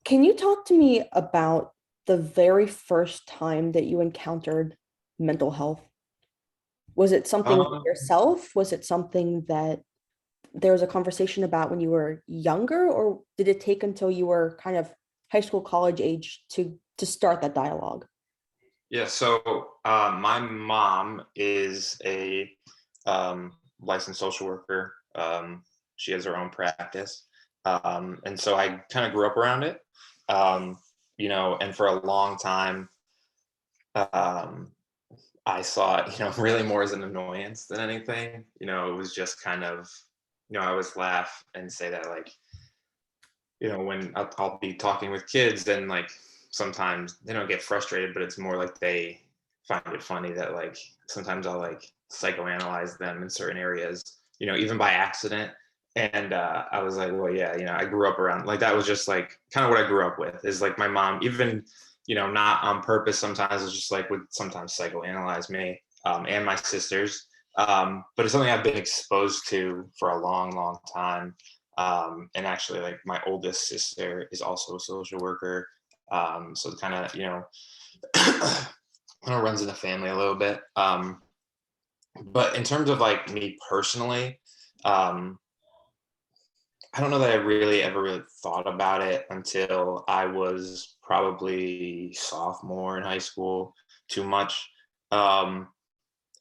Can you talk to me about the very first time that you encountered mental health? Was it something with Um, yourself? Was it something that there was a conversation about when you were younger, or did it take until you were kind of high school, college age to start that dialogue? yeah, so my mom is a licensed social worker. She has her own practice. And so I kind of grew up around it. Um, and for a long time, um, I saw it, really more as an annoyance than anything. It was just kind of, I always laugh and say that, like, when I'll be talking with kids and like sometimes they don't get frustrated, but it's more like they find it funny that like sometimes I'll like psychoanalyze them in certain areas, even by accident. And I was like, well, yeah, I grew up around like that was just like kind of what I grew up with is like my mom, even, not on purpose, sometimes it's just like would sometimes psychoanalyze me and my sisters. But it's something I've been exposed to for a long, long time. And actually, like my oldest sister is also a social worker. So it kind of, kind of runs in the family a little bit. But in terms of like me personally, um, I don't know that I really ever really thought about it until I was probably sophomore in high school too much. Um,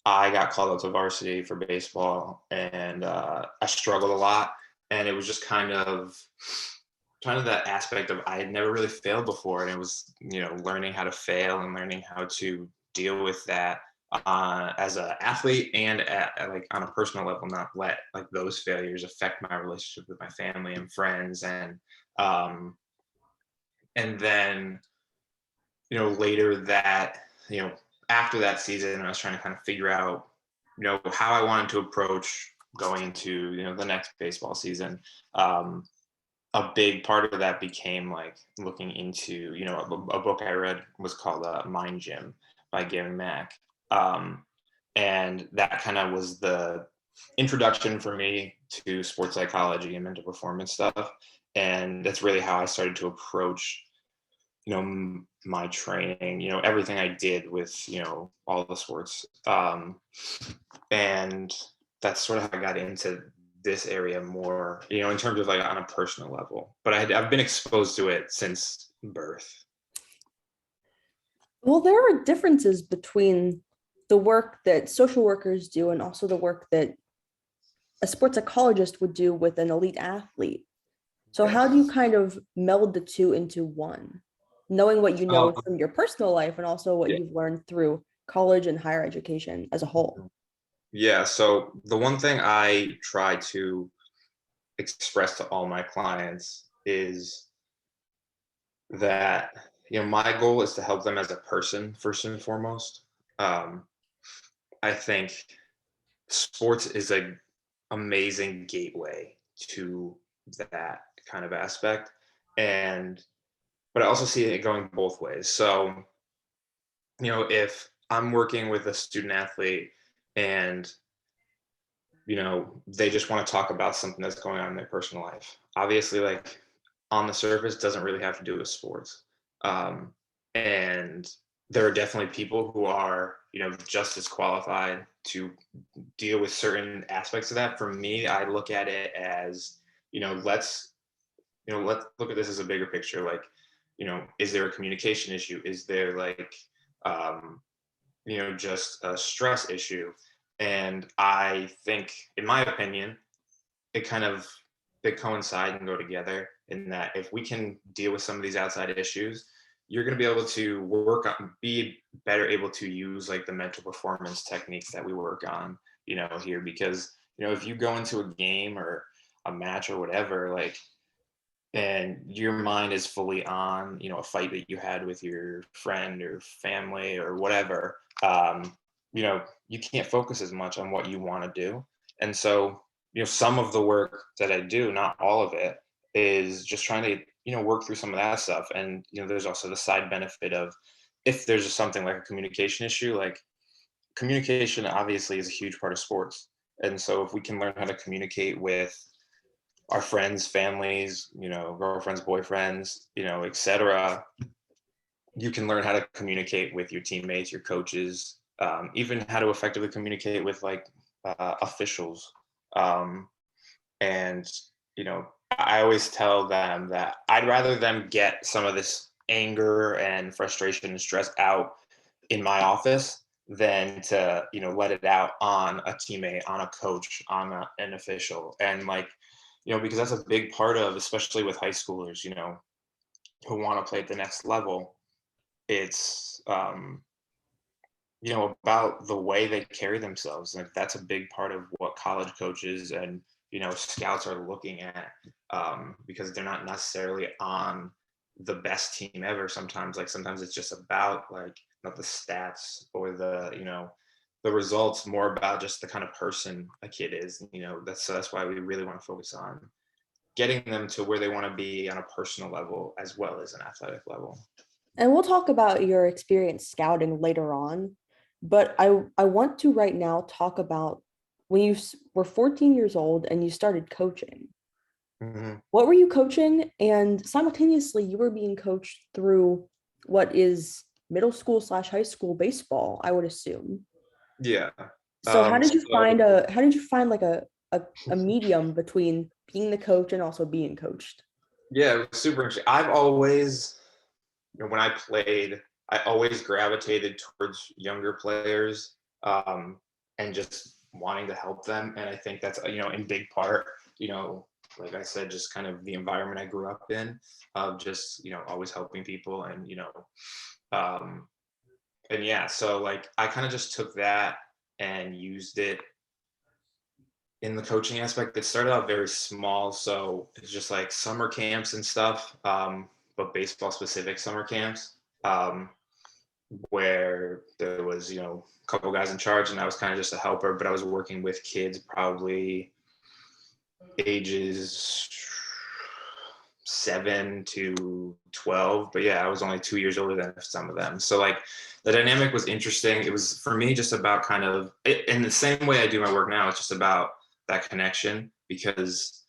I got called up to varsity for baseball and I struggled a lot. And it was just kind of that aspect of I had never really failed before. And it was, learning how to fail and learning how to deal with that as an athlete and like on a personal level, not let like those failures affect my relationship with my family and friends. Um, and then, later that, after that season, I was trying to kind of figure out, how I wanted to approach going into, the next baseball season. Um, a big part of that became like looking into, a book I read was called Mind Gym by Gary Mack. Um, and that kind of was the introduction for me to sports psychology and mental performance stuff. And that's really how I started to approach my training, everything I did with all the sports, and that's sort of how I got into this area more, in terms of like on a personal level. But I've been exposed to it since birth. Well, there are differences between the work that social workers do and also the work that a sports psychologist would do with an elite athlete. So Yeah. how do you kind of meld the two into one, knowing what you know Um, from your personal life and also what yeah. you've learned through college and higher education as a whole? Yeah. So the one thing I try to express to all my clients is that my goal is to help them as a person first and foremost. Um, I think sports is a amazing gateway to that kind of aspect, and but I also see it going both ways. So if I'm working with a student athlete and they just want to talk about something that's going on in their personal life, obviously, like on the surface doesn't really have to do with sports. um, and there are definitely people who are just as qualified to deal with certain aspects of that. For me, I look at it as, let's let's look at this as a bigger picture. Like, is there a communication issue? Is there like um, just a stress issue? And I think, in my opinion, it kind of they coincide and go together in that if we can deal with some of these outside issues, you're going to be able to be better able to use like the mental performance techniques that we work on, here. Because, if you go into a game or a match or whatever, like, and your mind is fully on, a fight that you had with your friend or family or whatever, you can't focus as much on what you want to do. And so, some of the work that I do, not all of it, is just trying to, work through some of that stuff. And, there's also the side benefit of if there's something like a communication issue, like communication obviously is a huge part of sports. And so if we can learn how to communicate with our friends, families, girlfriends, boyfriends, etc. You can learn how to communicate with your teammates, your coaches, even how to effectively communicate with like officials. Um, and I always tell them that I'd rather them get some of this anger and frustration and stress out in my office than to let it out on a teammate, on a coach, on an official. And like because that's a big part of, especially with high schoolers, who want to play at the next level. It's about the way they carry themselves. Like that's a big part of what college coaches and scouts are looking at, because they're not necessarily on the best team ever. Sometimes it's just about like not the stats or the results, more about just the kind of person a kid is. That's why we really want to focus on getting them to where they want to be on a personal level as well as an athletic level. And we'll talk about your experience scouting later on, but I want to right now talk about when you were 14 years old and you started coaching. Mm-hmm. What were you coaching? And simultaneously, you were being coached through what is middle school / high school baseball, I would assume. Yeah. So So how did you find like a medium between being the coach and also being coached? yeah, it was super interesting. I've always, when I played, I always gravitated towards younger players, and just wanting to help them. And I think that's, in big part, like I said, just kind of the environment I grew up in, of just, always helping people um, and yeah, so like I kind of just took that and used it in the coaching aspect. It started out very small, so it's just like summer camps and stuff, but baseball specific summer camps, where there was a couple guys in charge, and I was kind of just a helper. But I was working with kids, probably ages 7 to 12. But yeah, I was only 2 years older than some of them, so like the dynamic was interesting. It was for me just about kind of in the same way I do my work now. It's just about that connection, because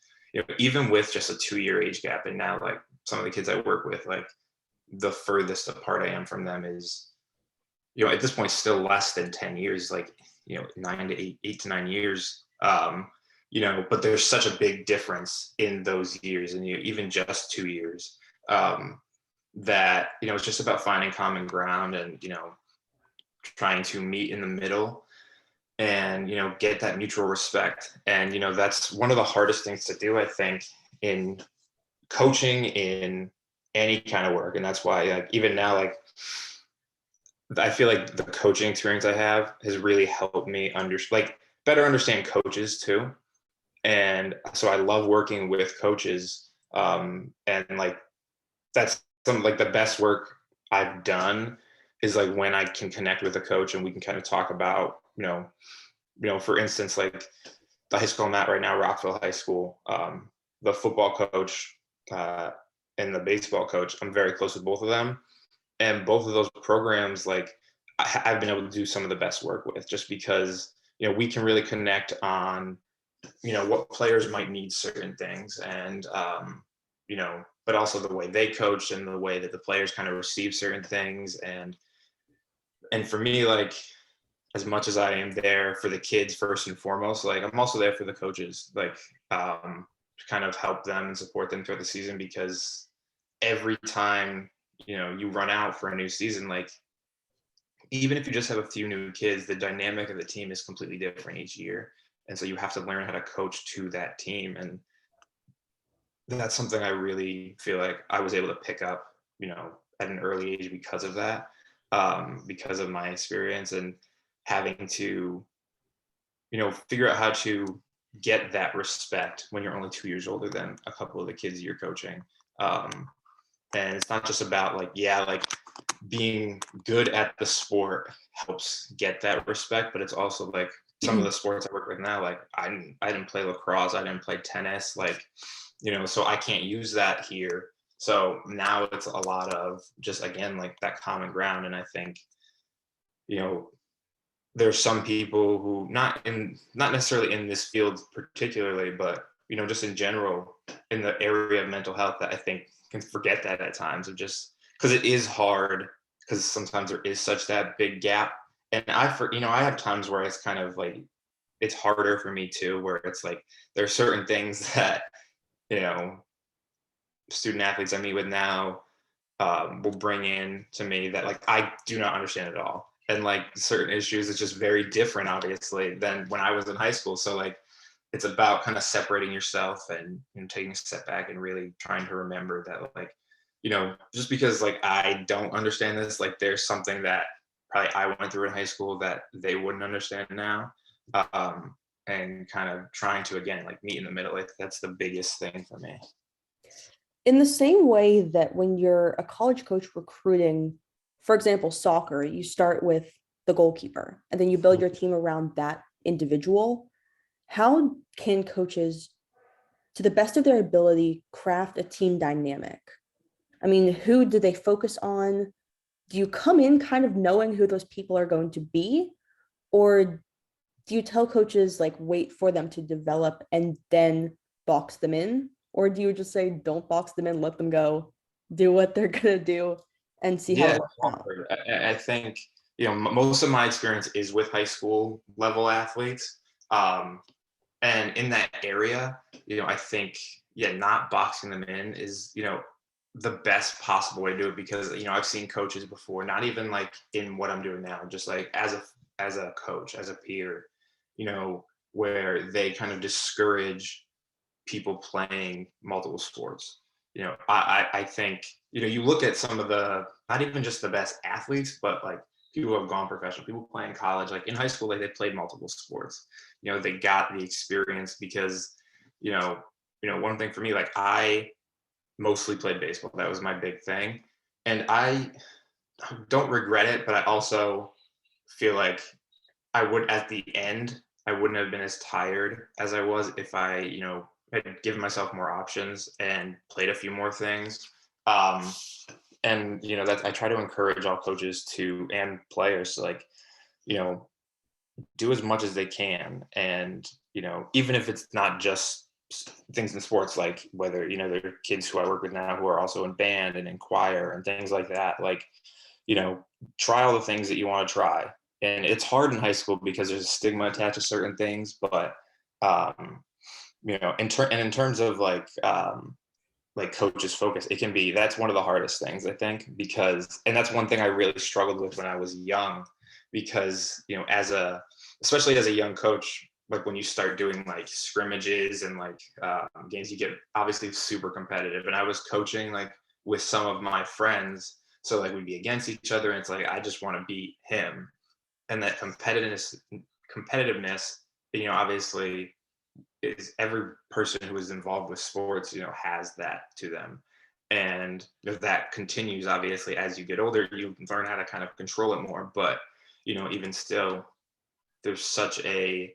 even with just a 2-year age gap, and now like some of the kids I work with, like the furthest apart I am from them is at this point still less than 10 years, like 9 to 8 to 9 years. But there's such a big difference in those years, and even just 2 years, that it's just about finding common ground and trying to meet in the middle, and get that mutual respect. And that's one of the hardest things to do, I think, in coaching, in any kind of work. And that's why, like, even now, like, I feel like the coaching experience I have has really helped me better understand coaches too. And so I love working with coaches, and like that's some like the best work I've done is like when I can connect with a coach and we can kind of talk about for instance, like the high school I'm at right now, Rockville High School, the football coach, uh, and the baseball coach, I'm very close with both of them. And both of those programs, like I've been able to do some of the best work with, just because we can really connect on what players might need certain things, and but also the way they coach and the way that the players kind of receive certain things. And for me, like, as much as I am there for the kids first and foremost, like I'm also there for the coaches, like, to kind of help them and support them throughout the season, because every time you run out for a new season, like even if you just have a few new kids, the dynamic of the team is completely different each year. And so you have to learn how to coach to that team. And that's something I really feel like I was able to pick up, at an early age because of that, because of my experience and having to, figure out how to get that respect when you're only 2 years older than a couple of the kids you're coaching. And it's not just about like, yeah, like being good at the sport helps get that respect, but it's also like some of the sports I work with now, like I didn't play lacrosse, I didn't play tennis, like, so I can't use that here. So now it's a lot of just, again, like that common ground. And I think, there's some people who not necessarily in this field particularly, but just in general, in the area of mental health that I think can forget that at times, of just because it is hard, because sometimes there is such that big gap. And I have times where it's kind of like it's harder for me too, where it's like there are certain things that you know student athletes I meet with now will bring in to me that like I do not understand at all. And like certain issues, it's just very different, obviously, than when I was in high school. So like it's about kind of separating yourself and taking a step back and really trying to remember that like, just because like I don't understand this, like there's something that probably I went through in high school that they wouldn't understand now. Um, and kind of trying to again like meet in the middle. Like that's the biggest thing for me. In the same way that when you're a college coach recruiting, for example, soccer, you start with the goalkeeper and then you build your team around that individual. How can coaches, to the best of their ability, craft a team dynamic? I mean, who do they focus on? Do you come in kind of knowing who those people are going to be? Or do you tell coaches like wait for them to develop and then box them in? Or do you just say don't box them in, let them go, do what they're gonna do and see how Yeah, it works out? I think most of my experience is with high school level athletes, and in that area, I think not boxing them in is the best possible way to do it because I've seen coaches before, not even like in what I'm doing now, just like as a coach, as a peer, where they kind of discourage people playing multiple sports. I think, you look at some of the, not even just the best athletes, but like people who have gone professional, people playing college, like in high school, like they played multiple sports. They got the experience because, one thing for me, like I mostly played baseball. That was my big thing. And I don't regret it, but I also feel like I would at the end, I wouldn't have been as tired as I was if I, had given myself more options and played a few more things. Um, and that I try to encourage all coaches to and players to like, you know, do as much as they can. And, even if it's not just things in sports, like whether, there are kids who I work with now who are also in band and in choir and things like that, like, you know, try all the things that you want to try. And it's hard in high school because there's a stigma attached to certain things, but um, in terms of like coaches focus, it can be, that's one of the hardest things I think, because and that's one thing I really struggled with when I was young, because especially as a young coach, like when you start doing like scrimmages and like games, you get obviously super competitive, and I was coaching like with some of my friends, so like we'd be against each other and it's like I just want to beat him. And that competitiveness, obviously is every person who is involved with sports, has that to them. And if that continues, obviously, as you get older, you learn how to kind of control it more. But, even still, there's such a,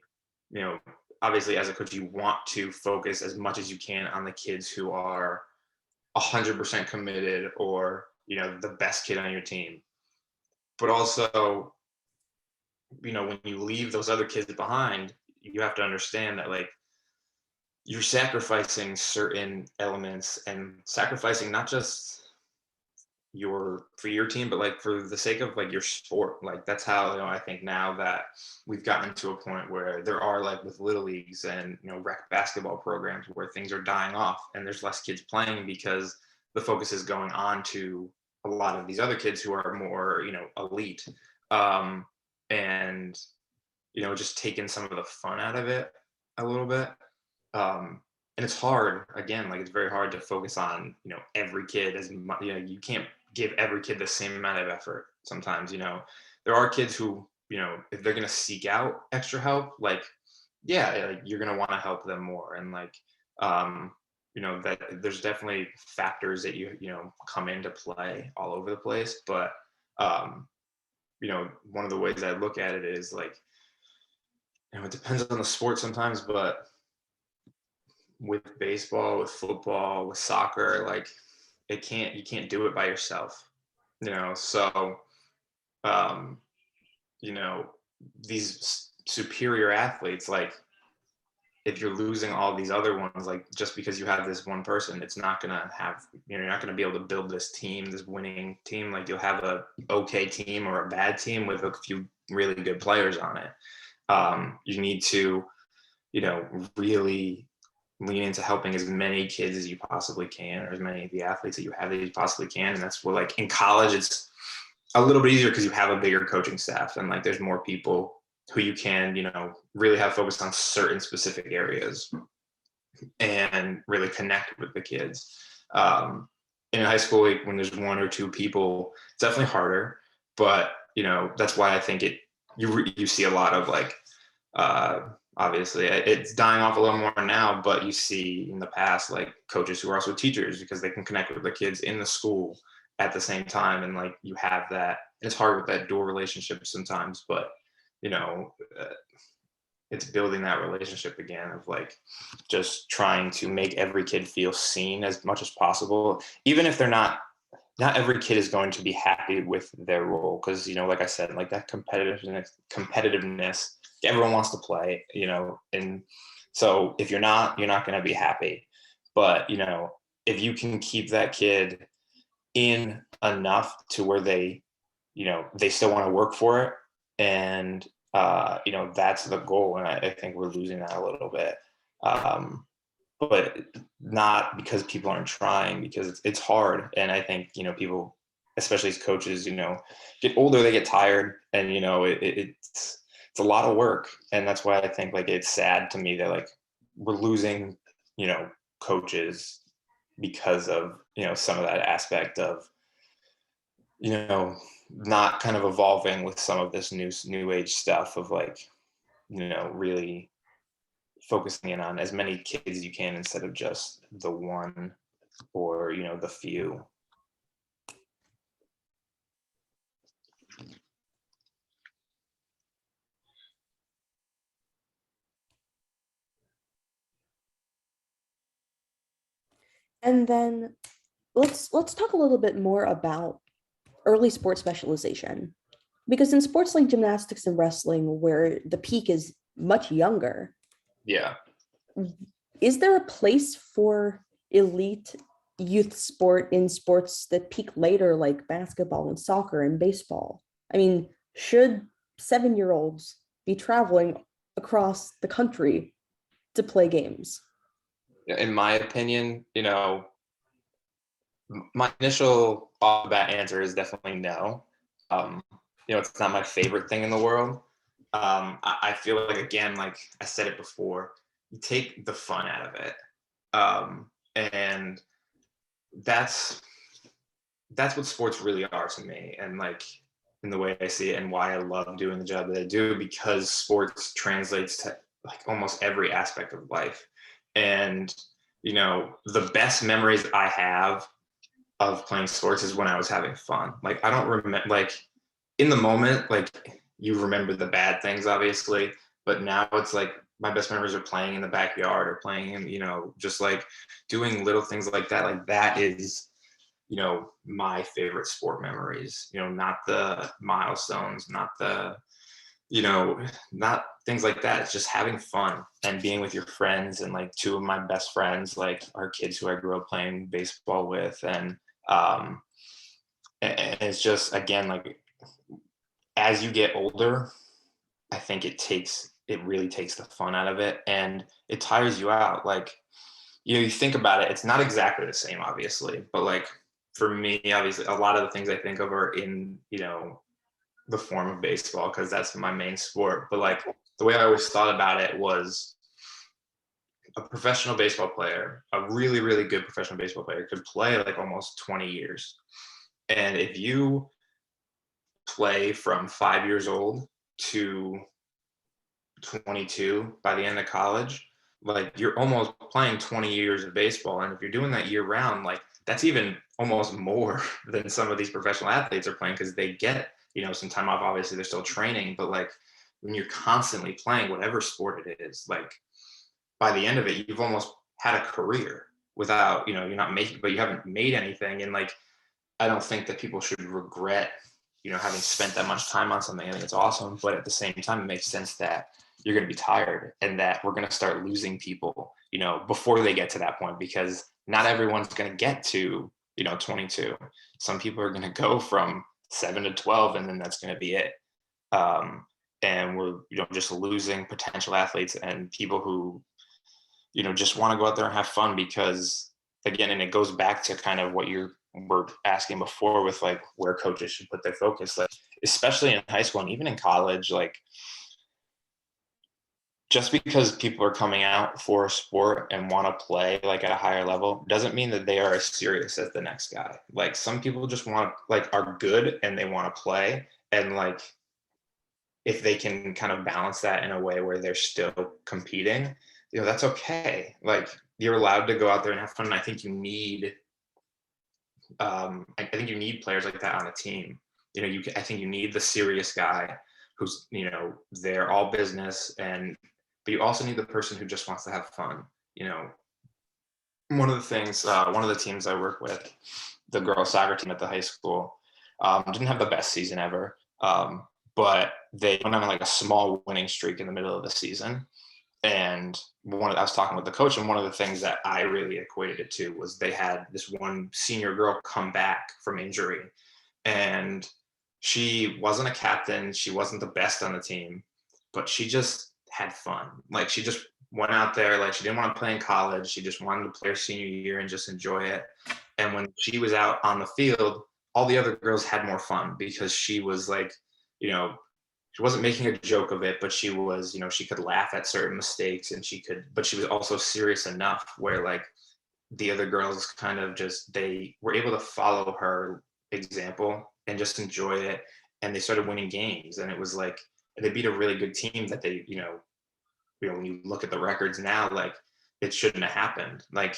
you know, obviously as a coach, you want to focus as much as you can on the kids who are 100% committed, or, the best kid on your team. But also, when you leave those other kids behind, you have to understand that like you're sacrificing certain elements and sacrificing not just for your team, but like for the sake of like your sport. Like that's how, I think now that we've gotten to a point where there are like with little leagues and, rec basketball programs where things are dying off and there's less kids playing because the focus is going on to a lot of these other kids who are more, elite. And, just taking some of the fun out of it a little bit. And it's hard, again, like it's very hard to focus on every kid as much. You can't give every kid the same amount of effort sometimes. There are kids who, if they're going to seek out extra help, like like you're going to want to help them more. And like that there's definitely factors that come into play all over the place. But one of the ways I look at it is like, it depends on the sport sometimes, but with baseball, with football, with soccer, like you can't do it by yourself. So um, you know, these superior athletes, like if you're losing all these other ones, like just because you have this one person, it's not going to have, you're not going to be able to build this team, this winning team. Like you'll have a okay team or a bad team with a few really good players on it. You need to, really lean into helping as many kids as you possibly can, or as many of the athletes that you have that you possibly can. And that's what, like, in college, it's a little bit easier because you have a bigger coaching staff and like there's more people who you can, really have focused on certain specific areas and really connect with the kids. In high school, like, when there's one or two people, it's definitely harder, but that's why I think you see a lot of like, obviously it's dying off a little more now, but you see in the past like coaches who are also teachers because they can connect with the kids in the school at the same time, and like you have that. It's hard with that dual relationship sometimes, but it's building that relationship again of like just trying to make every kid feel seen as much as possible, even if they're not every kid is going to be happy with their role, because like I said, like that competitiveness, everyone wants to play, and so if you're not going to be happy. But if you can keep that kid in enough to where they still want to work for it, and that's the goal. And I think we're losing that a little bit, but not because people aren't trying, because it's hard. And I think people, especially as coaches, get older, they get tired, and it's a lot of work. And that's why I think like it's sad to me that like we're losing coaches because of some of that aspect of not kind of evolving with some of this new age stuff of like really focusing in on as many kids as you can instead of just the one or the few. And then let's talk a little bit more about early sports specialization. Because in sports like gymnastics and wrestling, where the peak is much younger, Yeah. is there a place for elite youth sport in sports that peak later, like basketball and soccer and baseball? I mean, should 7-year-olds be traveling across the country to play games? In my opinion, my initial off the bat answer is definitely no. It's not my favorite thing in the world. I feel like, again, like I said it before, you take the fun out of it. And that's what sports really are to me. And like in the way I see it, and why I love doing the job that I do, because sports translates to like almost every aspect of life. And, the best memories I have of playing sports is when I was having fun. Like, I don't remember, like in the moment, like you remember the bad things, obviously, but now it's like my best memories are playing in the backyard or playing in, just like doing little things like that. Like that is, my favorite sport memories, not the milestones, not the, not things like that. It's just having fun and being with your friends. And like two of my best friends, like, are kids who I grew up playing baseball with. And it's just, again, like as you get older, I think it really takes the fun out of it, and it tires you out. Like, you think about it, it's not exactly the same, obviously, but like for me, obviously, a lot of the things I think of are in, the form of baseball, because that's my main sport. But like the way I always thought about it was a professional baseball player, a really, really good professional baseball player, could play like almost 20 years. And if you play from 5 years old to 22 by the end of college, like you're almost playing 20 years of baseball. And if you're doing that year round, like that's even almost more than some of these professional athletes are playing, because they get, some time off. Obviously they're still training, but like when you're constantly playing whatever sport it is, like by the end of it, you've almost had a career without, you're not making, but you haven't made anything. And like, I don't think that people should regret, having spent that much time on something. I think it's awesome, but at the same time, it makes sense that, you're going to be tired, and that we're going to start losing people, before they get to that point, because not everyone's going to get to, 22. Some people are going to go from 7 to 12, and then that's going to be it. And we're, just losing potential athletes and people who, just want to go out there and have fun, because again, and it goes back to kind of what we're asking before with like where coaches should put their focus, like especially in high school and even in college, like just because people are coming out for a sport and want to play like at a higher level doesn't mean that they are as serious as the next guy. Like some people just are good and they want to play, and like if they can kind of balance that in a way where they're still competing, that's okay. Like you're allowed to go out there and have fun. And I think you need, I think you need players like that on a team. I think you need the serious guy who's, they're all business, but you also need the person who just wants to have fun. One of the teams I work with, the girls soccer team at the high school, didn't have the best season ever. But they went on like a small winning streak in the middle of the season. And I was talking with the coach, and one of the things that I really equated it to was they had this one senior girl come back from injury, and she wasn't a captain. She wasn't the best on the team, but she just had fun. Like she just went out there, like she didn't want to play in college. She just wanted to play her senior year and just enjoy it. And when she was out on the field, all the other girls had more fun because she was like, she wasn't making a joke of it, but she was, she could laugh at certain mistakes, and but she was also serious enough where like the other girls kind of they were able to follow her example and just enjoy it. And they started winning games, and it was like, they beat a really good team that they, when you look at the records now, like it shouldn't have happened. Like,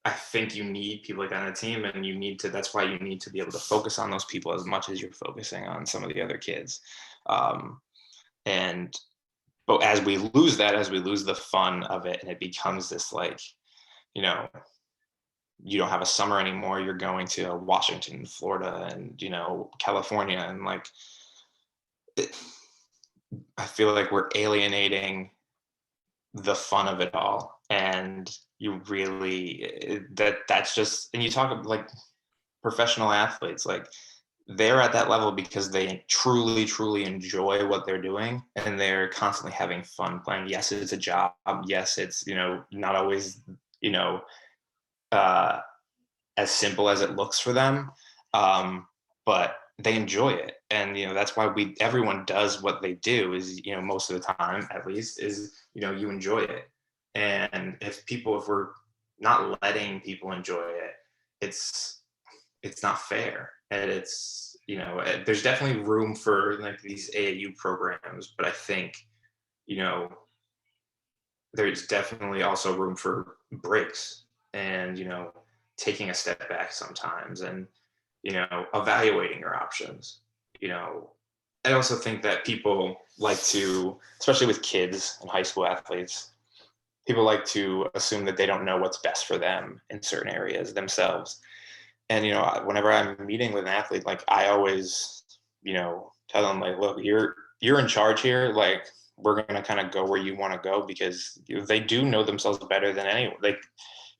I think you need people like that on a team, and that's why you need to be able to focus on those people as much as you're focusing on some of the other kids. But as we lose the fun of it, and it becomes this like, you don't have a summer anymore. You're going to Washington, Florida, and, California. And like, I feel like we're alienating the fun of it all. And you really, that's just, and you talk like professional athletes, like they're at that level because they truly, truly enjoy what they're doing, and they're constantly having fun playing. Yes, it's a job. Yes, it's, not always, as simple as it looks for them. But they enjoy it. And, that's why everyone does what they do is, most of the time, at least, is, you enjoy it. And if we're not letting people enjoy it, it's not fair. And it's, there's definitely room for like these AAU programs, but I think, there's definitely also room for breaks and, taking a step back sometimes, and, evaluating your options. I also think that people like to, especially with kids and high school athletes, people like to assume that they don't know what's best for them in certain areas themselves. And, whenever I'm meeting with an athlete, like I always, tell them like, look, you're in charge here. Like, we're going to kind of go where you want to go, because they do know themselves better than anyone. Like,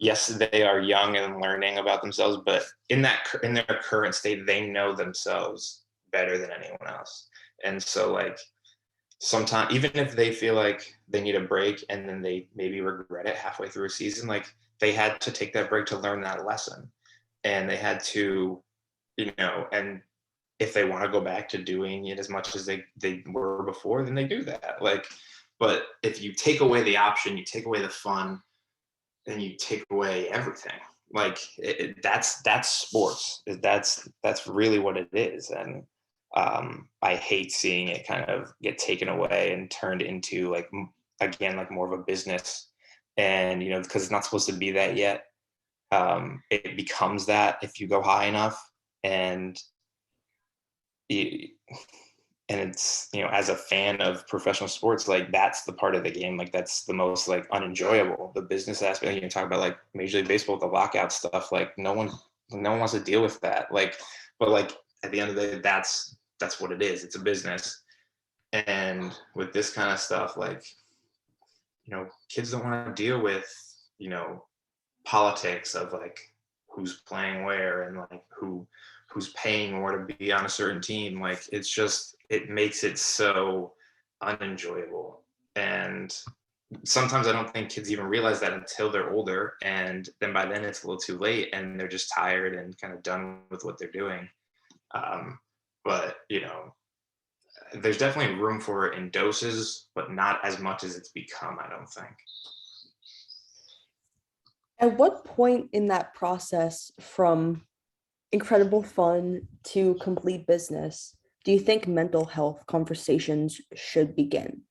yes, they are young and learning about themselves, but in their current state, they know themselves better than anyone else. And so like, sometimes, even if they feel like they need a break and then they maybe regret it halfway through a season, like they had to take that break to learn that lesson. And they had to, and if they want to go back to doing it as much as they were before, then they do that. Like, but if you take away the option, you take away the fun, then you take away everything. Like that's sports. That's really what it is. And I hate seeing it kind of get taken away and turned into like, again, like more of a business. And, because it's not supposed to be that yet. It becomes that if you go high enough. And it's, as a fan of professional sports, like that's the part of the game, like that's the most like unenjoyable, the business aspect. You talk about like Major League Baseball, the lockout stuff, like no one wants to deal with that. Like, but like at the end of the day, that's what it is. It's a business. And with this kind of stuff, like, kids don't want to deal with, you know, politics of like who's playing where and like who's paying more to be on a certain team. Like it's just it makes it so unenjoyable. And sometimes I don't think kids even realize that until they're older, and then by then it's a little too late and they're just tired and kind of done with what they're doing. But there's definitely room for it in doses, but not as much as it's become, I don't think. At what point in that process, from incredible fun to complete business, do you think mental health conversations should begin?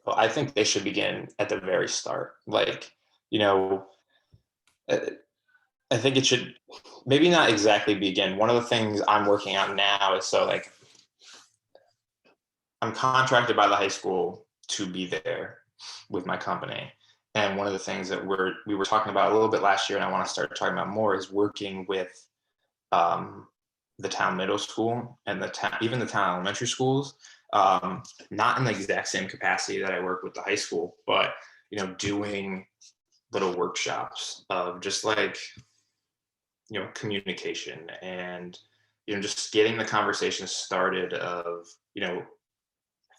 Well, I think they should begin at the very start. Like, you know, uh, I think it should maybe not exactly begin. One of the things I'm working on now is so like I'm contracted by the high school to be there with my company. And one of the things that we were talking about a little bit last year, and I want to start talking about more, is working with um, the town middle school and even the town elementary schools. Not in the exact same capacity that I work with the high school, but doing little workshops of just like communication and just getting the conversation started of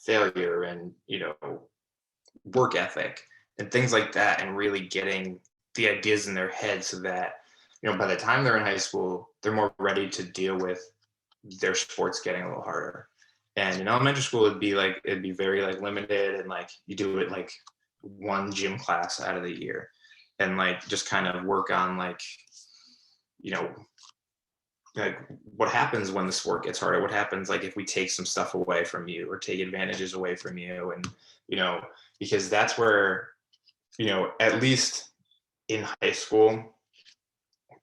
failure and work ethic and things like that, and really getting the ideas in their head so that by the time they're in high school they're more ready to deal with their sports getting a little harder. And in elementary school it'd be very like limited, and like you do it like one gym class out of the year, and like just kind of work on you know like what happens when the sport gets harder, what happens like if we take some stuff away from you or take advantages away from you. And because that's where at least in high school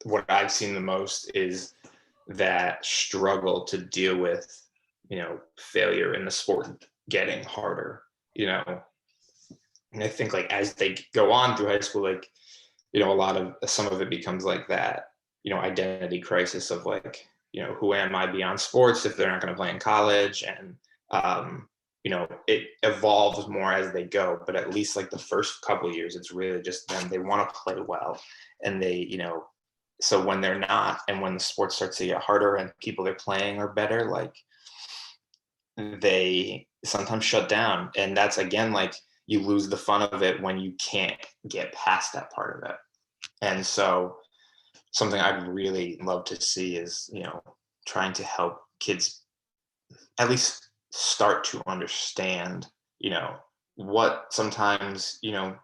what I've seen the most is that struggle to deal with failure in the sport getting harder. And I think like as they go on through high school, like a lot of some of it becomes like that identity crisis of like who am I beyond sports if they're not going to play in college. And it evolves more as they go, but at least like the first couple of years it's really just them, they want to play well. And they so when they're not, and when the sport starts to get harder and people they're playing are better, like they sometimes shut down. And that's again like you lose the fun of it when you can't get past that part of it. And so something I'd really love to see is trying to help kids at least start to understand what sometimes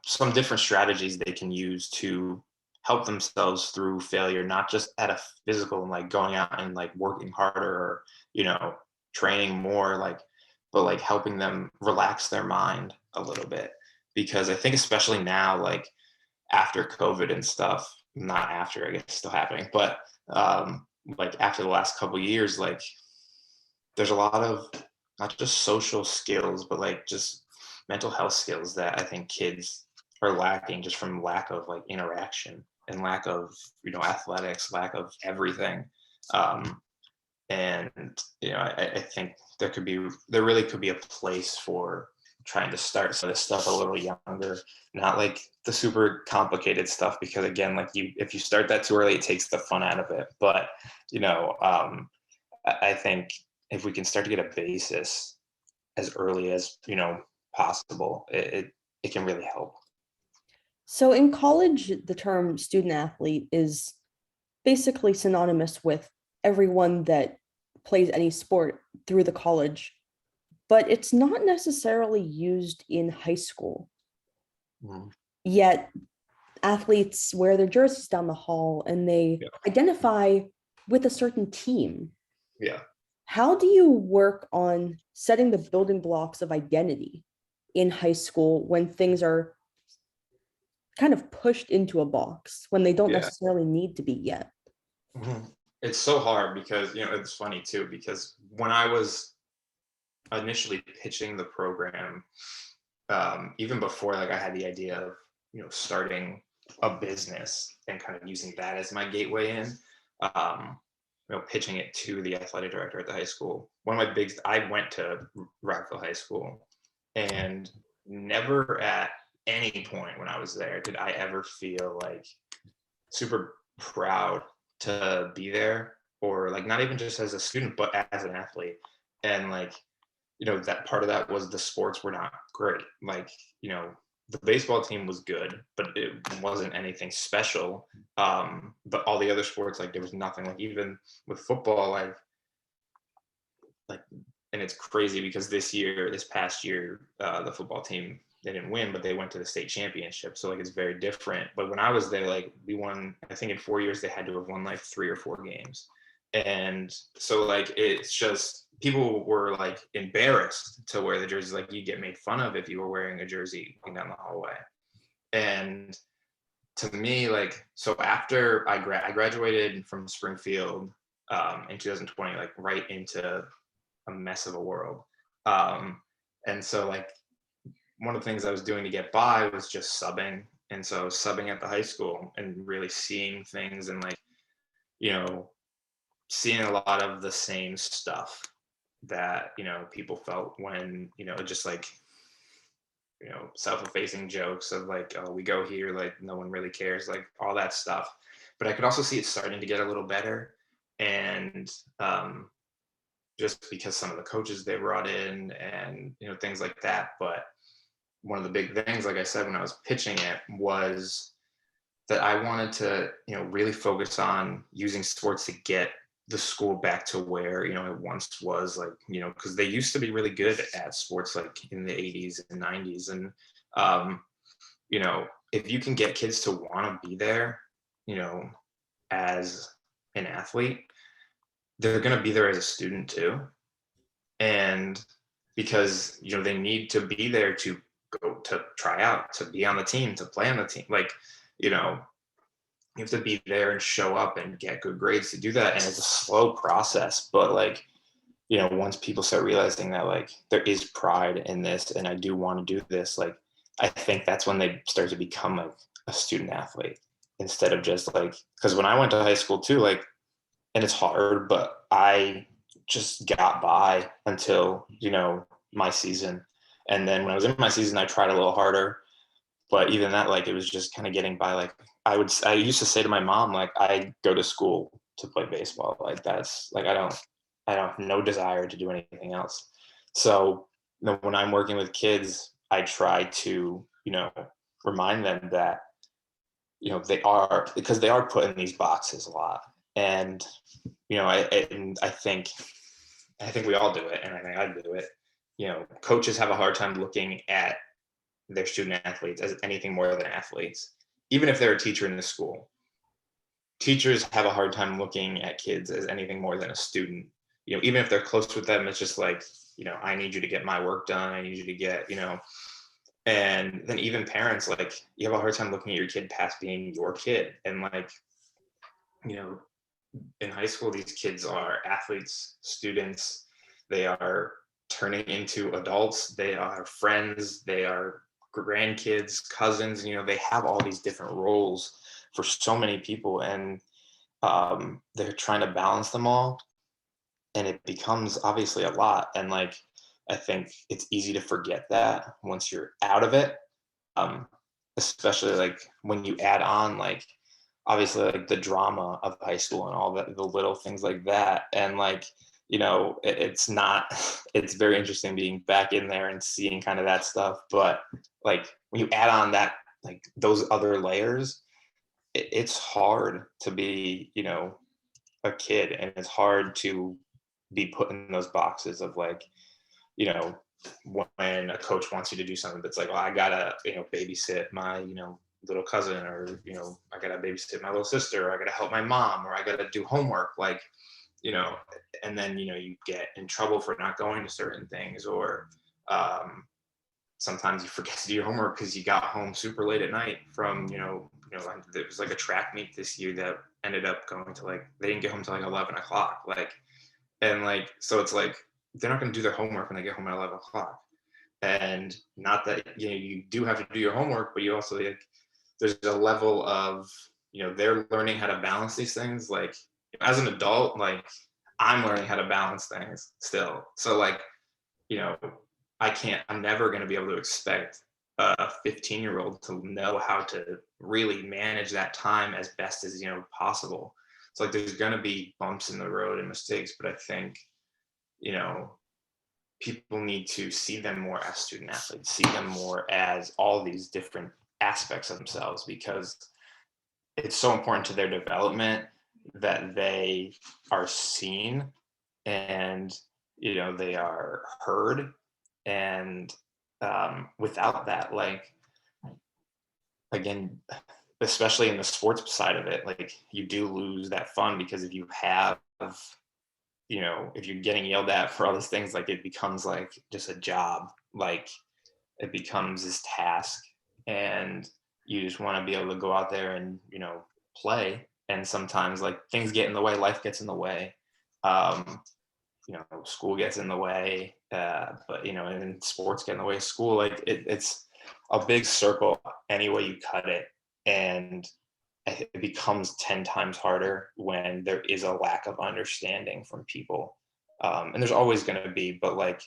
some different strategies they can use to help themselves through failure, not just at a physical and like going out and like working harder or training more, like but like helping them relax their mind a little bit. Because I think especially now, like after COVID and stuff, not after, I guess it's still happening, but like after the last couple of years, like there's a lot of not just social skills, but like just mental health skills that I think kids are lacking just from lack of like interaction and lack of athletics, lack of everything. Um, and I think there really could be a place for trying to start some of this stuff a little younger, not like the super complicated stuff, because again, like if you start that too early, it takes the fun out of it. But I think if we can start to get a basis as early as possible, it can really help. So in college, the term student athlete is basically synonymous with everyone that plays any sport through the college, but it's not necessarily used in high school. Mhm. Yet athletes wear their jerseys down the hall and they Yeah. identify with a certain team. Yeah. How do you work on setting the building blocks of identity in high school when things are kind of pushed into a box when they don't Yeah. necessarily need to be yet? Mhm. It's so hard because it's funny too, because when I was initially pitching the program, even before like I had the idea of starting a business and kind of using that as my gateway in, um, pitching it to the athletic director at the high school. I went to Rockville High School, and never at any point when I was there did I ever feel like super proud to be there, or like not even just as a student, but as an athlete. And like, that part of that was the sports were not great. Like, the baseball team was good, but it wasn't anything special. But all the other sports, like there was nothing. Like even with football, like, and it's crazy because this past year, the football team, they didn't win, but they went to the state championship. So like it's very different. But when I was there, like we won, I think in 4 years they had to have won like 3 or 4 games. And so like it's just people were like embarrassed to wear the jersey. Like you get made fun of if you were wearing a jersey down the hallway. And to me, like, so after I graduated from Springfield in 2020, like right into a mess of a world. And so like one of the things I was doing to get by was just subbing. And so subbing at the high school and really seeing things and like, seeing a lot of the same stuff that, people felt when, just like, self-effacing jokes of like, oh, we go here, like no one really cares, like all that stuff. But I could also see it starting to get a little better. And just because some of the coaches they brought in and, things like that. But one of the big things, like I said, when I was pitching it was that I wanted to, really focus on using sports to get the school back to where, it once was, like, because they used to be really good at sports, like in the 80s and 90s. And, if you can get kids to want to be there, as an athlete, they're going to be there as a student too. And because, they need to be there to go to try out, to be on the team, to play on the team. Like, you have to be there and show up and get good grades to do that. And it's a slow process, but like, once people start realizing that like there is pride in this and I do want to do this, like, I think that's when they start to become like a student athlete instead of just like, because when I went to high school too, like, and it's hard, but I just got by until, my season. And then when I was in my season, I tried a little harder, but even that, like, it was just kind of getting by. Like I used to say to my mom, like, I go to school to play baseball. Like that's like, I don't have no desire to do anything else. So when I'm working with kids, I try to, remind them that, they are, because they are put in these boxes a lot. And, I think we all do it. And I think I do it. Coaches have a hard time looking at their student athletes as anything more than athletes, even if they're a teacher in the school. Teachers have a hard time looking at kids as anything more than a student. Even if they're close with them, it's just like, I need you to get my work done. I need you to get, and then even parents, like, you have a hard time looking at your kid past being your kid. And like, in high school, these kids are athletes, students, they are turning into adults, they are friends, they are grandkids, cousins, they have all these different roles for so many people. And they're trying to balance them all. And it becomes obviously a lot. And like, I think it's easy to forget that once you're out of it. Especially like when you add on, like, obviously like the drama of high school and all that, the little things like that. And like, it's not, it's very interesting being back in there and seeing kind of that stuff. But like when you add on that, like those other layers, it's hard to be, a kid, and it's hard to be put in those boxes of like, when a coach wants you to do something that's like, well, I gotta, babysit my, little cousin, or, I gotta babysit my little sister, or I gotta help my mom, or I gotta do homework, like, and then, you get in trouble for not going to certain things, or sometimes you forget to do your homework because you got home super late at night from, there was like a track meet this year that ended up going to like, they didn't get home till like 11 o'clock. Like, and like, so it's like, they're not going to do their homework when they get home at 11 o'clock. And not that, you do have to do your homework, but you also, like, there's a level of, they're learning how to balance these things. Like, as an adult, like I'm learning how to balance things still. So like, you know, I'm never going to be able to expect a 15-year-old to know how to really manage that time as best as, possible. So like there's going to be bumps in the road and mistakes, but I think, you know, people need to see them more as student athletes, see them more as all these different aspects of themselves, because it's so important to their development that they are seen and they are heard. And without that, like, again, especially in the sports side of it, like you do lose that fun, because if you have, if you're getting yelled at for all these things, like it becomes like just a job, like it becomes this task, and you just want to be able to go out there and play. And sometimes like things get in the way, life gets in the way, um, school gets in the way, but and sports get in the way of school. Like it's a big circle any way you cut it, and it becomes 10 times harder when there is a lack of understanding from people. And there's always going to be, but like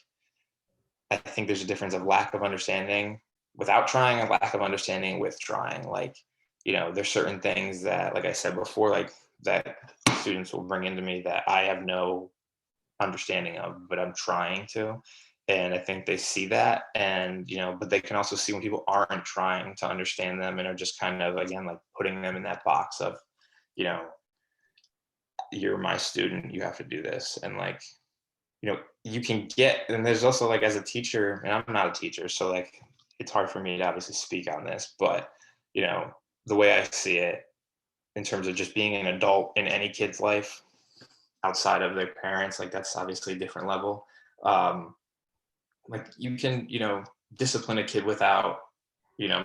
I think there's a difference of lack of understanding without trying and lack of understanding with trying. Like, there's certain things that, like I said before, like that students will bring into me that I have no understanding of, but I'm trying to. And I think they see that, and but they can also see when people aren't trying to understand them and are just kind of, again, like putting them in that box of, you know, you're my student, you have to do this. And like, you can get, and there's also like, as a teacher, and I'm not a teacher, so like it's hard for me to obviously speak on this, but the way I see it in terms of just being an adult in any kid's life outside of their parents, like that's obviously a different level. Like you can, discipline a kid without,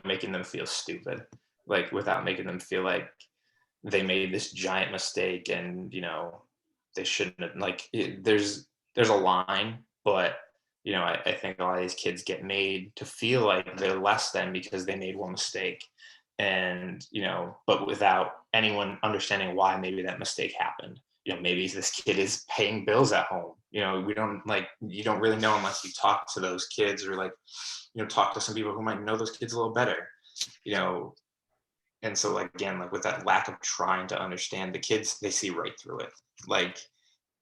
making them feel stupid, like without making them feel like they made this giant mistake and, they shouldn't have, like there's a line, but I think a lot of these kids get made to feel like they're less than because they made one mistake. And but without anyone understanding why maybe that mistake happened. Maybe this kid is paying bills at home. We don't, like, you don't really know unless you talk to those kids, or like, talk to some people who might know those kids a little better. And so like, again, like with that lack of trying to understand, the kids, they see right through it. Like,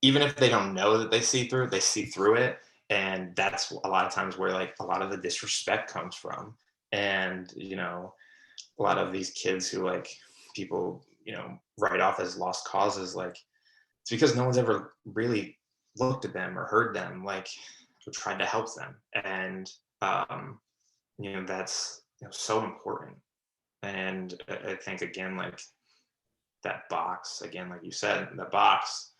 even if they don't know that they see through it, they see through it. And that's a lot of times where like a lot of the disrespect comes from. And a lot of these kids who like people write off as lost causes, like it's because no one's ever really looked at them or heard them, like, or tried to help them. And that's so important. And I think, again, like that box, again, like you said, the box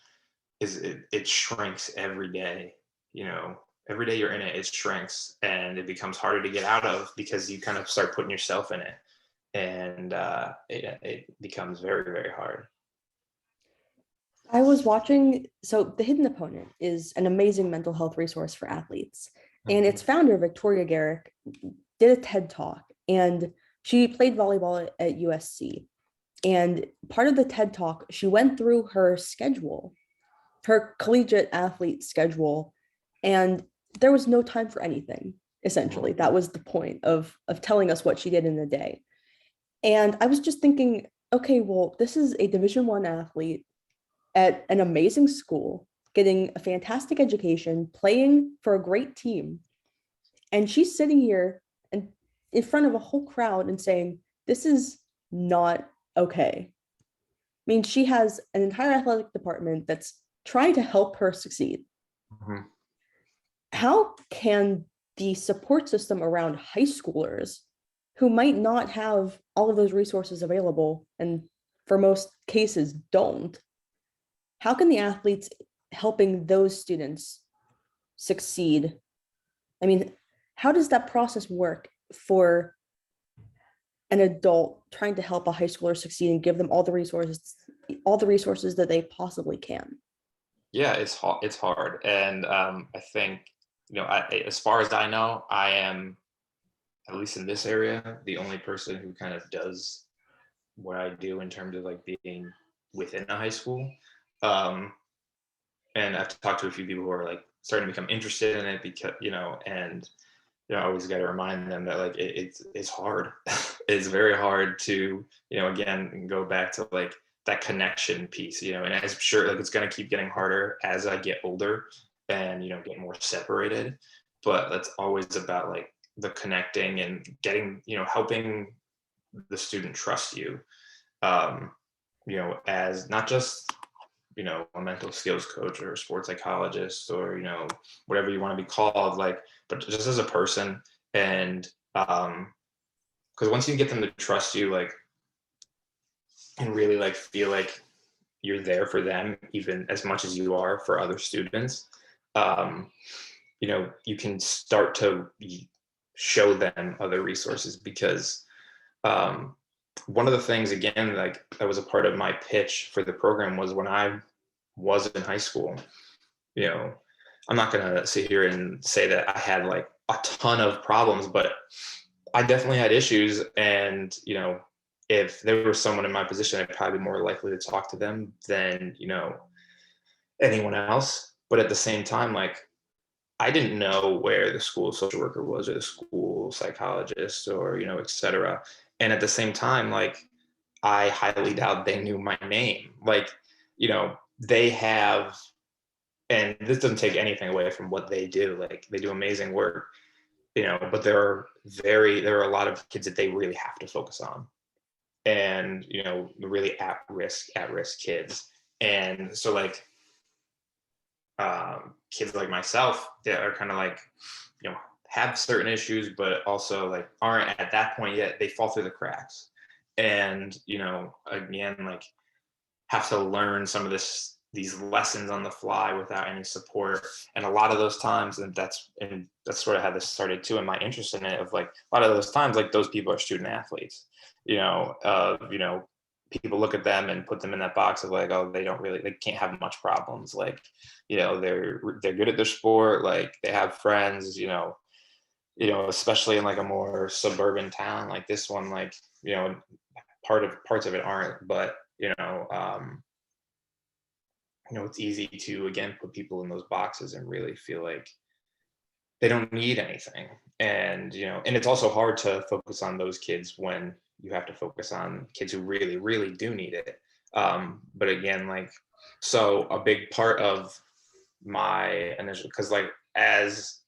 it shrinks every day. Every day you're in it, it shrinks, and it becomes harder to get out of because you kind of start putting yourself in it. And it becomes very, very hard. I was watching, so The Hidden Opponent is an amazing mental health resource for athletes. And its founder, Victoria Garrick, did a TED Talk, and she played volleyball at USC. And part of the TED Talk, she went through her schedule, her collegiate athlete schedule, and there was no time for anything, essentially. That was the point of telling us what she did in the day. And I was just thinking, okay, well, this is a Division I athlete at an amazing school, getting a fantastic education, playing for a great team. And she's sitting here and in front of a whole crowd and saying, this is not okay. I mean, she has an entire athletic department that's trying to help her succeed. Mm-hmm. How can the support system around high schoolers who might not have all of those resources available, and for most cases don't, how can the athletes helping those students succeed? I mean, how does that process work for an adult trying to help a high schooler succeed and give them all the resources that they possibly can? Yeah, it's hard. And I think, as far as I know, I am, at least in this area, the only person who kind of does what I do in terms of like being within a high school. And I've talked to a few people who are like starting to become interested in it because, and I always got to remind them that like it's hard. It's very hard to, again, go back to like that connection piece, and I'm sure like it's going to keep getting harder as I get older and, get more separated. But that's always about like the connecting and getting, helping the student trust you, um, as not just, a mental skills coach or a sports psychologist or, whatever you want to be called, like, but just as a person. And because once you get them to trust you, like, and really like feel like you're there for them even as much as you are for other students, um, you can start to show them other resources because um, one of the things, again, like that was a part of my pitch for the program was when I was in high school, you know, I'm not going to sit here and say that I had like a ton of problems, but I definitely had issues. And, if there was someone in my position, I'd probably be more likely to talk to them than, anyone else. But at the same time, like, I didn't know where the school social worker was or the school psychologist or, et cetera. And at the same time, like, I highly doubt they knew my name. Like, they have, and this doesn't take anything away from what they do. Like, they do amazing work, but there are a lot of kids that they really have to focus on. And, really at risk kids. And so like, kids like myself that are kind of like, have certain issues, but also like aren't at that point yet. They fall through the cracks, and again, like have to learn some of these lessons on the fly without any support. And a lot of those times, and that's sort of how this started too, and my interest in it, of like a lot of those times, like those people are student athletes. People look at them and put them in that box of like, oh, they can't have much problems. Like, they're good at their sport. Like, they have friends. Especially in like a more suburban town like this one. Like, parts of it aren't, but it's easy to again put people in those boxes and really feel like they don't need anything. And and it's also hard to focus on those kids when you have to focus on kids who really really do need it. But again, like, so a big part of my initial, because like, as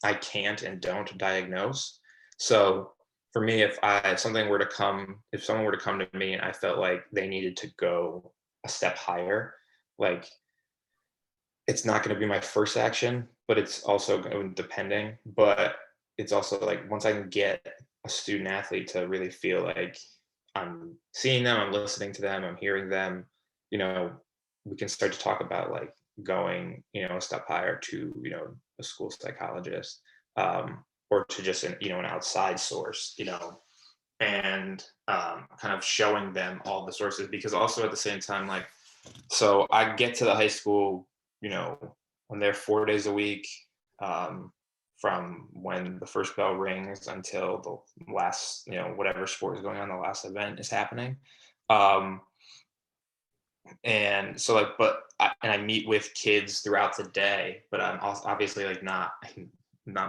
I can't and don't diagnose. So for me, if someone were to come to me and I felt like they needed to go a step higher, like, it's not going to be my first action, but it's also going, depending, but it's also like, once I can get a student athlete to really feel like I'm seeing them, I'm listening to them, I'm hearing them, you know, we can start to talk about like going, a step higher to, a school psychologist, or to just an outside source, and kind of showing them all the sources. Because also at the same time, like, so I get to the high school, when they're 4 days a week, from when the first bell rings until the last, whatever sport is going on, the last event is happening. Um, and so like, I meet with kids throughout the day, but I'm also obviously like not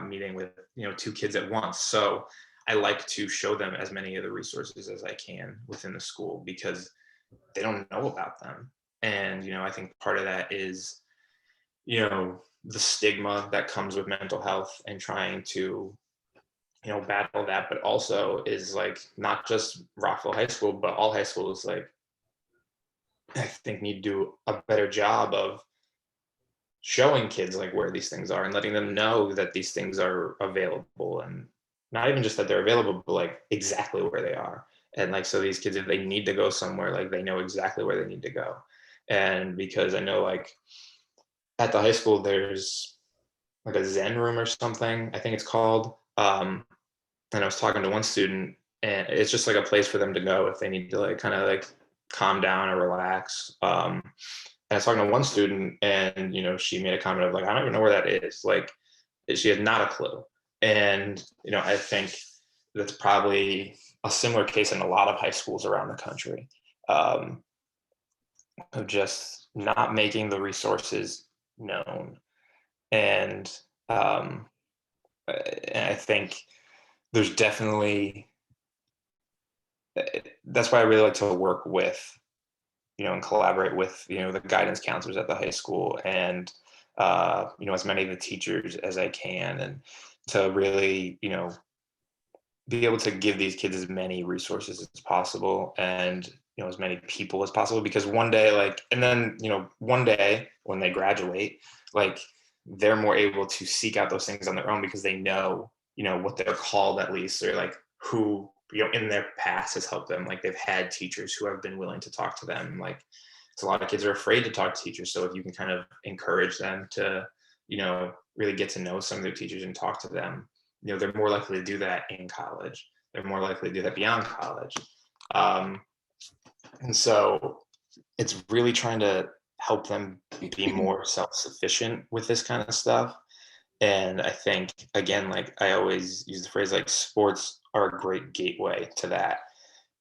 meeting with, two kids at once. So I like to show them as many of the resources as I can within the school, because they don't know about them. And, I think part of that is, the stigma that comes with mental health and trying to, battle that, but also is like not just Rockville High School, but all high schools, like, I think need to do a better job of showing kids like where these things are and letting them know that these things are available, and not even just that they're available, but like exactly where they are. And like, so these kids, if they need to go somewhere, like they know exactly where they need to go. And because I know like at the high school, there's like a Zen room or something, I think it's called. And I was talking to one student, and it's just like a place for them to go if they need to like kind of like calm down or relax. And I was talking to one student, and she made a comment of like, I don't even know where that is. Like, she had not a clue. And I think that's probably a similar case in a lot of high schools around the country. Um, of just not making the resources known. And um, and I think there's definitely that's why I really like to work with, and collaborate with, the guidance counselors at the high school, and as many of the teachers as I can, and to really, be able to give these kids as many resources as possible, and as many people as possible, because one day, like, and then one day when they graduate, like, they're more able to seek out those things on their own, because they know, what they're called, at least, or like who, in their past has helped them, like they've had teachers who have been willing to talk to them. Like, it's a lot of kids are afraid to talk to teachers, so if you can kind of encourage them to really get to know some of their teachers and talk to them, they're more likely to do that in college. They're more likely to do that beyond college. Um, and so it's really trying to help them be more self-sufficient with this kind of stuff. And I think, again, like I always use the phrase, like, sports are a great gateway to that.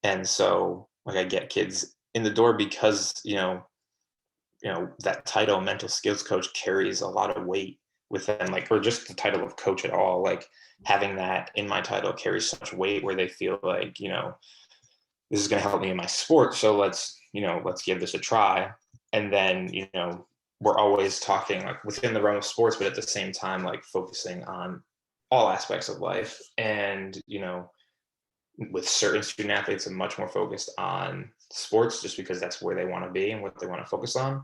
And so, like, I get kids in the door because, that title, mental skills coach, carries a lot of weight with them, like, or just the title of coach at all, like, having that in my title carries such weight, where they feel like, this is going to help me in my sport, so let's give this a try. And then, we're always talking, like, within the realm of sports, but at the same time, like, focusing on all aspects of life. And with certain student athletes, I'm much more focused on sports, just because that's where they want to be and what they want to focus on.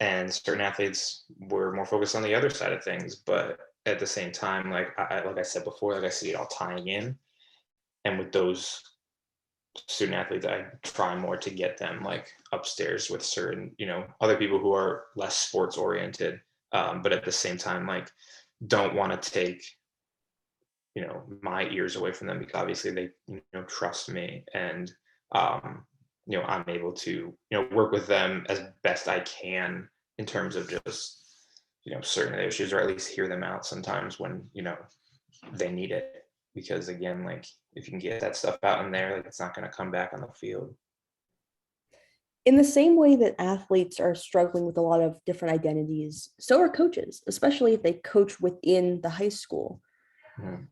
And certain athletes were more focused on the other side of things, but at the same time, like like I said before, like, I see it all tying in. And with those student athletes, I try more to get them, like, upstairs with certain, other people who are less sports oriented, but at the same time, like, don't want to take, my ears away from them, because obviously they, trust me. And I'm able to, work with them as best I can, in terms of just, certain issues, or at least hear them out sometimes when, they need it. Because, again, like, if you can get that stuff out in there, like, it's not going to come back on the field. In the same way that athletes are struggling with a lot of different identities, so are coaches, especially if they coach within the high school. Mhm.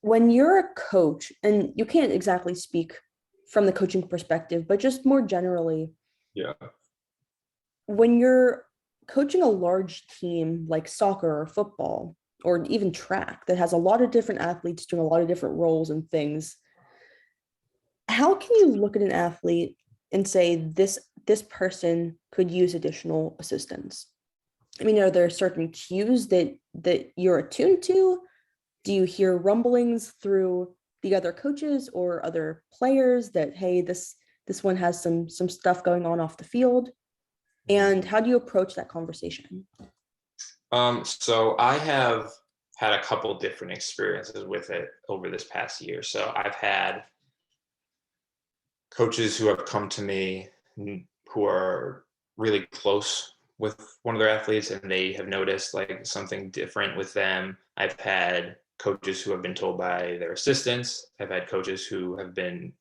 When you're a coach, and you can't exactly speak from the coaching perspective, but just more generally, Yeah. when you're coaching a large team like soccer or football or even track that has a lot of different athletes doing a lot of different roles and things, how can you look at an athlete and say this person could use additional assistance? I mean, are there certain cues that you're attuned to? Do you hear rumblings through the other coaches or other players that, hey, this one has some stuff going on off the field? And how do you approach that conversation? So I have had a couple different experiences with it over this past year. So I've had coaches who have come to me, who are really close with one of their athletes, and they have noticed, like, something different with them. I've had coaches who have been told by their assistants. I've had coaches who have been,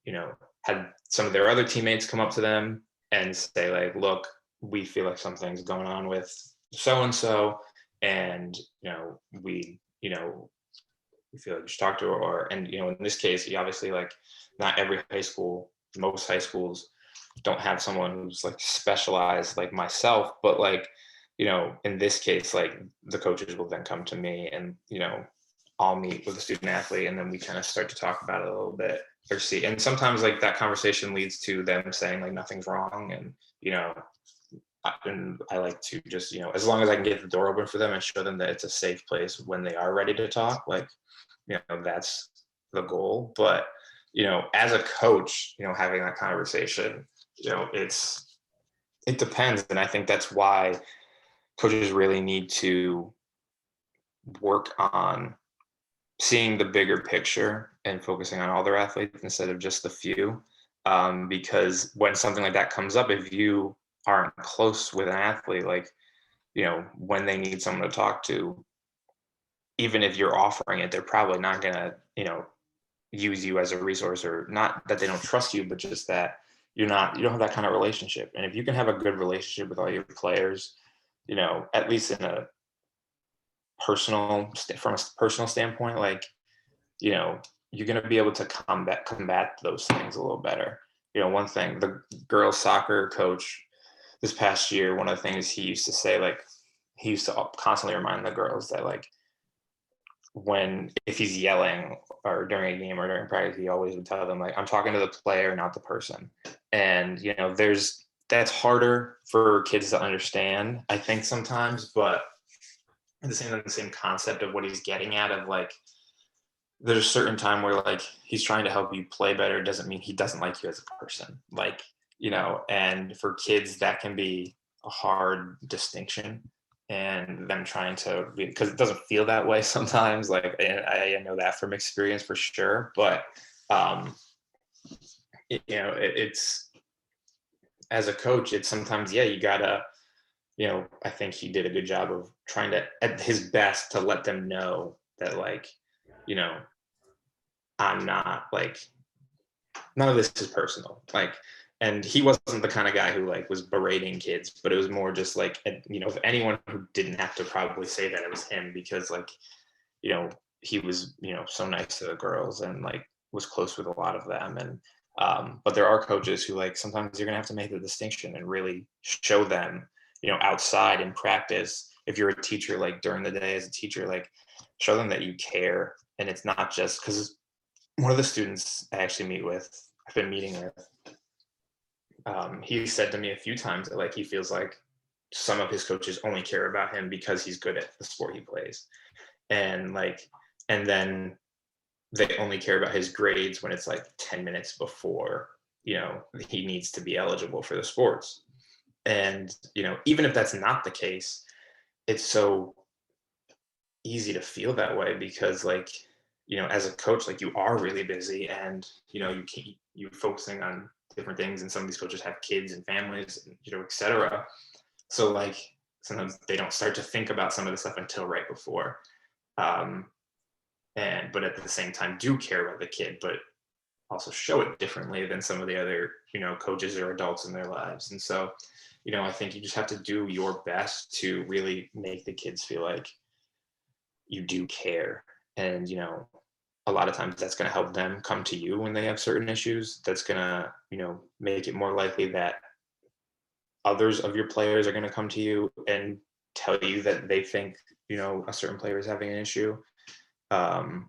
had some of their other teammates come up to them and say, like, look, we feel like something's going on with so and so, and we feel like you should talk to her. Or, and in this case, you obviously, like, not every high school, most high schools don't have someone who's, like, specialized like myself, but, like, in this case, like, the coaches will then come to me, and I'll meet with a student athlete, and then we kind of start to talk about it a little bit, or see. And sometimes, like, that conversation leads to them saying, like, nothing's wrong. And I like to just, as long as I can get the door open for them and show them that it's a safe place when they are ready to talk, like, that's the goal. But as a coach, having that conversation, it depends. And I think that's why coaches really need to work on seeing the bigger picture and focusing on all their athletes instead of just the few. Because when something like that comes up, if you aren't close with an athlete, like, when they need someone to talk to, even if you're offering it, they're probably not going to, use you as a resource. Or not that they don't trust you, but just that, you don't have that kind of relationship. And if you can have a good relationship with all your players, at least in a from a personal standpoint, like, you're going to be able to combat those things a little better. One thing, the girls soccer coach this past year, one of the things he used to say, like, he used to constantly remind the girls that, like, if he's yelling or during a game or during practice, he always would tell them, like, I'm talking to the player, not the person. And, that's harder for kids to understand, I think, sometimes, but at the same concept of what he's getting at, of like, there's a certain time where, like, he's trying to help you play better doesn't mean he doesn't like you as a person. Like, and for kids that can be a hard distinction, and them trying to, because it doesn't feel that way sometimes. Like, I know that from experience for sure, but it's, as a coach, it's sometimes, yeah, you gotta, I think he did a good job of trying to, at his best, to let them know that, like, I'm not, like, none of this is personal. Like, and he wasn't the kind of guy who, like, was berating kids, but it was more just like, if anyone who didn't have to probably say that, it was him, because, like, he was, so nice to the girls, and, like, was close with a lot of them. And but there are coaches who, like, sometimes you're gonna have to make the distinction and really show them, outside in practice. If you're a teacher, like, during the day as a teacher, like, show them that you care. And it's not just because one of the students I've been meeting with, he said to me a few times that, like, he feels like some of his coaches only care about him because he's good at the sport he plays. And, like, and then they only care about his grades when it's like 10 minutes before, he needs to be eligible for the sports. And, even if that's not the case, it's so easy to feel that way, because, like, as a coach, like, you are really busy, and, you're focusing on different things, and some of these coaches have kids and families, and, etc. So, like, sometimes they don't start to think about some of the stuff until right before. Um, but at the same time do care about the kid, but also show it differently than some of the other, coaches or adults in their lives. And so, I think you just have to do your best to really make the kids feel like you do care. And, a lot of times that's going to help them come to you when they have certain issues. That's going to, make it more likely that others of your players are going to come to you and tell you that they think, a certain player is having an issue. And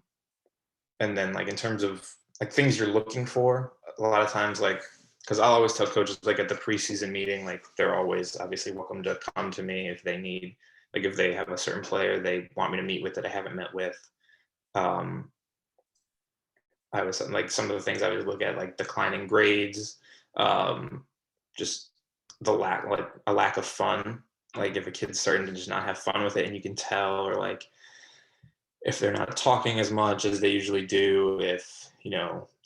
then, like, in terms of, like, things you're looking for, a lot of times, like, because I'll always tell coaches, like, at the preseason meeting, like, they're always obviously welcome to come to me if they need, like, if they have a certain player they want me to meet with that I haven't met with. um I was, like, some of the things I would look at, like, declining grades, um just a lack of fun. Like, if a kid's starting to just not have fun with it, and you can tell, or, like, if they're not talking as much as they usually do, if,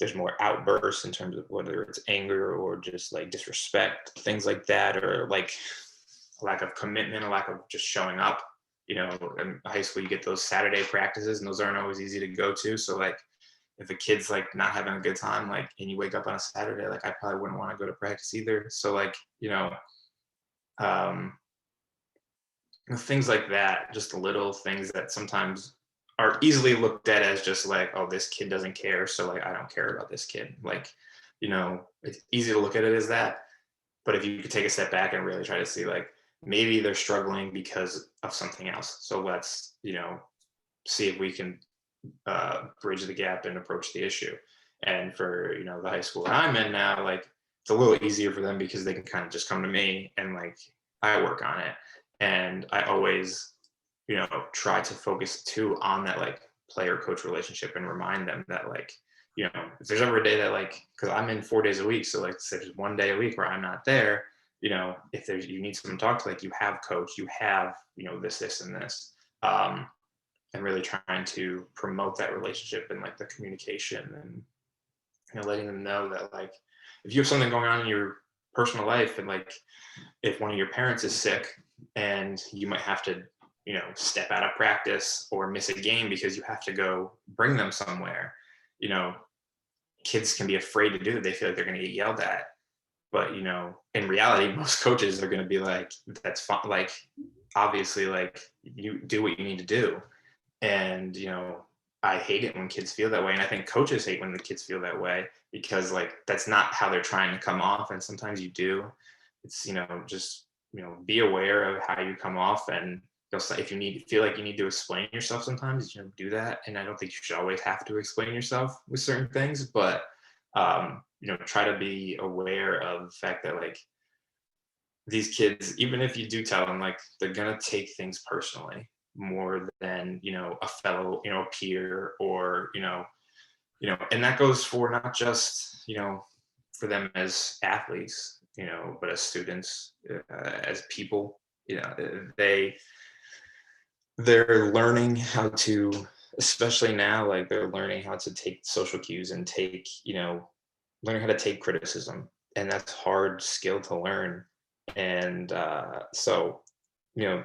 there's more outbursts in terms of whether it's anger or just, like, disrespect, things like that, or, like, a lack of commitment, a lack of just showing up. In high school, you get those Saturday practices, and those aren't always easy to go to. So, like, if a kid's, like, not having a good time, like, and you wake up on a Saturday, like, I probably wouldn't want to go to practice either. So, like, um, things like that, just little things that sometimes are easily looked at as just like, oh, this kid doesn't care, so, like, I don't care about this kid. Like, it's easy to look at it as that. But if you could take a step back and really try to see, like, maybe they're struggling because of something else. So let's, see if we can bridge the gap and approach the issue. And for, the high school that I'm in now, like, it's a little easier for them because they can kind of just come to me, and, like, I work on it. And I always, try to focus too on that, like, player coach relationship, and remind them that, like, if there's ever a day that, like, because I'm in 4 days a week, so, like, say there's one day a week where I'm not there, if you need someone to talk to, like, you have coach, you have, this and this. And really trying to promote that relationship, and, like, the communication, and, letting them know that, like, if you have something going on in your personal life, and, like, if one of your parents is sick and you might have to, step out of practice or miss a game because you have to go bring them somewhere, you know kids can be afraid to do that. They feel like they're going to get yelled at. But, in reality, most coaches are going to be like, that's fine. Like, obviously, like, you do what you need to do. And, I hate it when kids feel that way. And I think coaches hate when the kids feel that way because, like, that's not how they're trying to come off. And sometimes you do. It's, just, be aware of how you come off. And if you feel like you need to explain yourself sometimes, do that. And I don't think you should always have to explain yourself with certain things. But, try to be aware of the fact that, like, these kids, even if you do tell them, like, they're gonna take things personally more than, a fellow, a peer, or, and that goes for not just, for them as athletes, but as students, as people, they're learning how to, especially now, like, they're learning how to take social cues and learning how to take criticism. And that's hard skill to learn. And so, you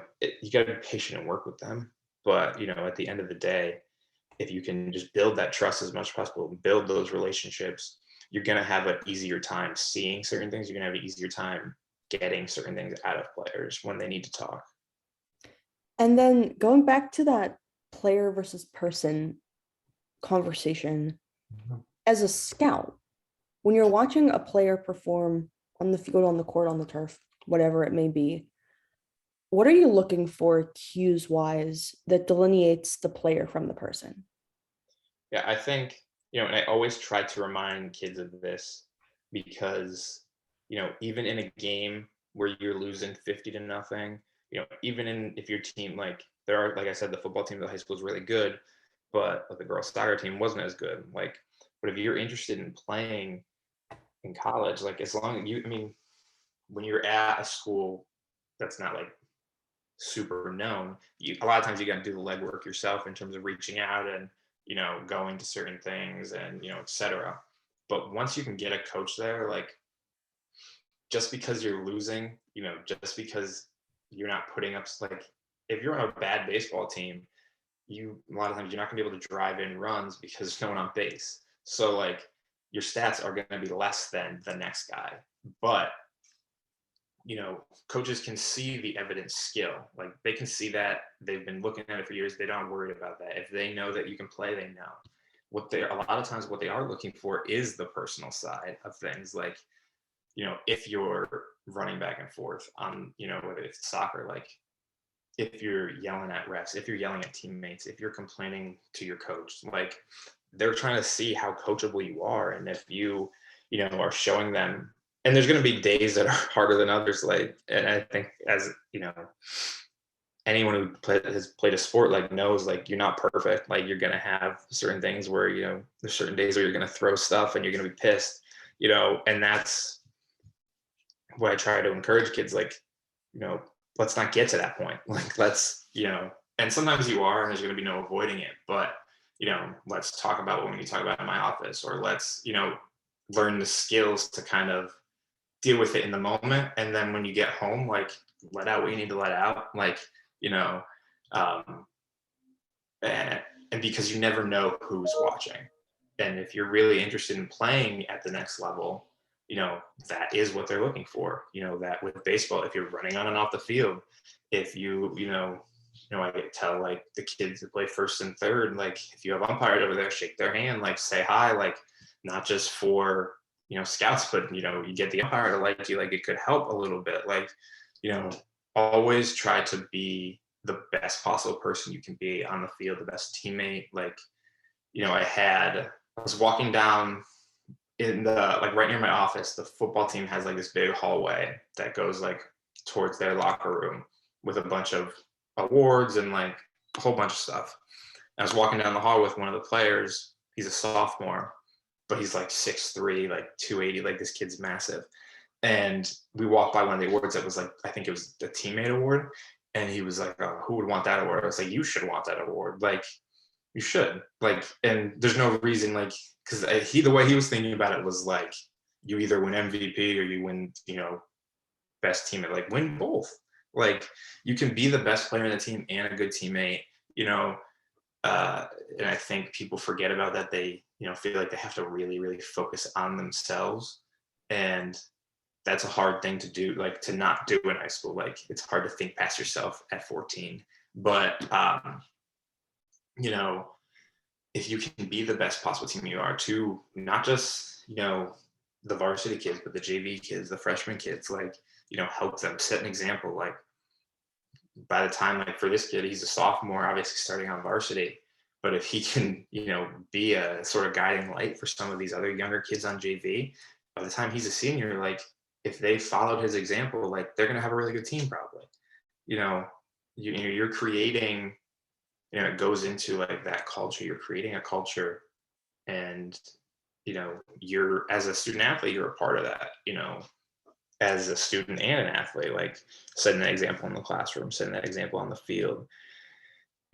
got to be patient and work with them. But, at the end of the day, if you can just build that trust as much as possible, build those relationships, you're going to have an easier time seeing certain things. You're going to have an easier time getting certain things out of players when they need to talk. And then going back to that player versus person conversation, as a scout, when you're watching a player perform on the field, on the court, on the turf, whatever it may be, what are you looking for cues wise that delineates the player from the person? Yeah, I think, and I always try to remind kids of this because, even in a game where you're losing 50-0, even if your team, like, there are, like I said, the football team at the high school is really good, but the girls' soccer team wasn't as good. Like, but if you're interested in playing in college, like, as long as when you're at a school that's not, like, super known, a lot of times you got to do the legwork yourself in terms of reaching out and, going to certain things and, etc. But once you can get a coach there, like, just because you're losing, just because you're not putting up, like, if you're on a bad baseball team, a lot of times you're not gonna be able to drive in runs because there's no one on base. So, like, your stats are gonna be less than the next guy. But, coaches can see the evidence skill. Like, they can see that they've been looking at it for years. They don't worry about that. If they know that you can play, they know. A lot of times what they are looking for is the personal side of things. Like, if you're running back and forth on, whether it's soccer, like, if you're yelling at refs, if you're yelling at teammates, if you're complaining to your coach, like, they're trying to see how coachable you are. And if you, are showing them, and there's going to be days that are harder than others. Like, and I think, as, anyone who has played a sport, like, knows, like, you're not perfect. Like, you're going to have certain things where, there's certain days where you're going to throw stuff and you're going to be pissed, and that's what I try to encourage kids. Like, let's not get to that point. Like, let's, and sometimes you are, and there's going to be no avoiding it. But, let's talk about what we need to talk about in my office, or let's, learn the skills to kind of deal with it in the moment. And then when you get home, like, let out what you need to let out. Like, um, and because you never know who's watching. And if you're really interested in playing at the next level, that is what they're looking for. That with baseball, if you're running on and off the field, if I tell, like, the kids that play first and third, like, if you have umpires over there, shake their hand, like, say hi, like, not just for, scouts, but, you get the umpire to like you, like, it could help a little bit. Like, always try to be the best possible person you can be on the field, the best teammate. Like, I was walking down in the, like, right near my office, the football team has, like, this big hallway that goes, like, towards their locker room with a bunch of awards and, like, a whole bunch of stuff. I was walking down the hall with one of the players. He's a sophomore, but he's like 6'3", like 280. Like, this kid's massive. And we walked by one of the awards that was, like, I think it was the teammate award. And he was like, oh, who would want that award? I was like, you should want that award. Like, you should. Like, and there's no reason, like, because the way he was thinking about it was, like, you either win MVP or you win, best teammate. Like, win both. Like, you can be the best player in the team and a good teammate, and I think people forget about that. They, feel like they have to really, really focus on themselves. And that's a hard thing to do, like to not do in high school. Like it's hard to think past yourself at 14. But you know, if you can be the best possible team you are to not just, the varsity kids, but the JV kids, the freshman kids, like, help them set an example. Like by the time, like for this kid, he's a sophomore, obviously starting on varsity. But if he can, be a sort of guiding light for some of these other younger kids on JV, by the time he's a senior, like if they followed his example, like they're gonna have a really good team probably. You know, you're creating, it goes into like that culture. You're creating a culture, and you're as a student athlete, you're a part of that. As a student and an athlete, like setting that example in the classroom, setting that example on the field,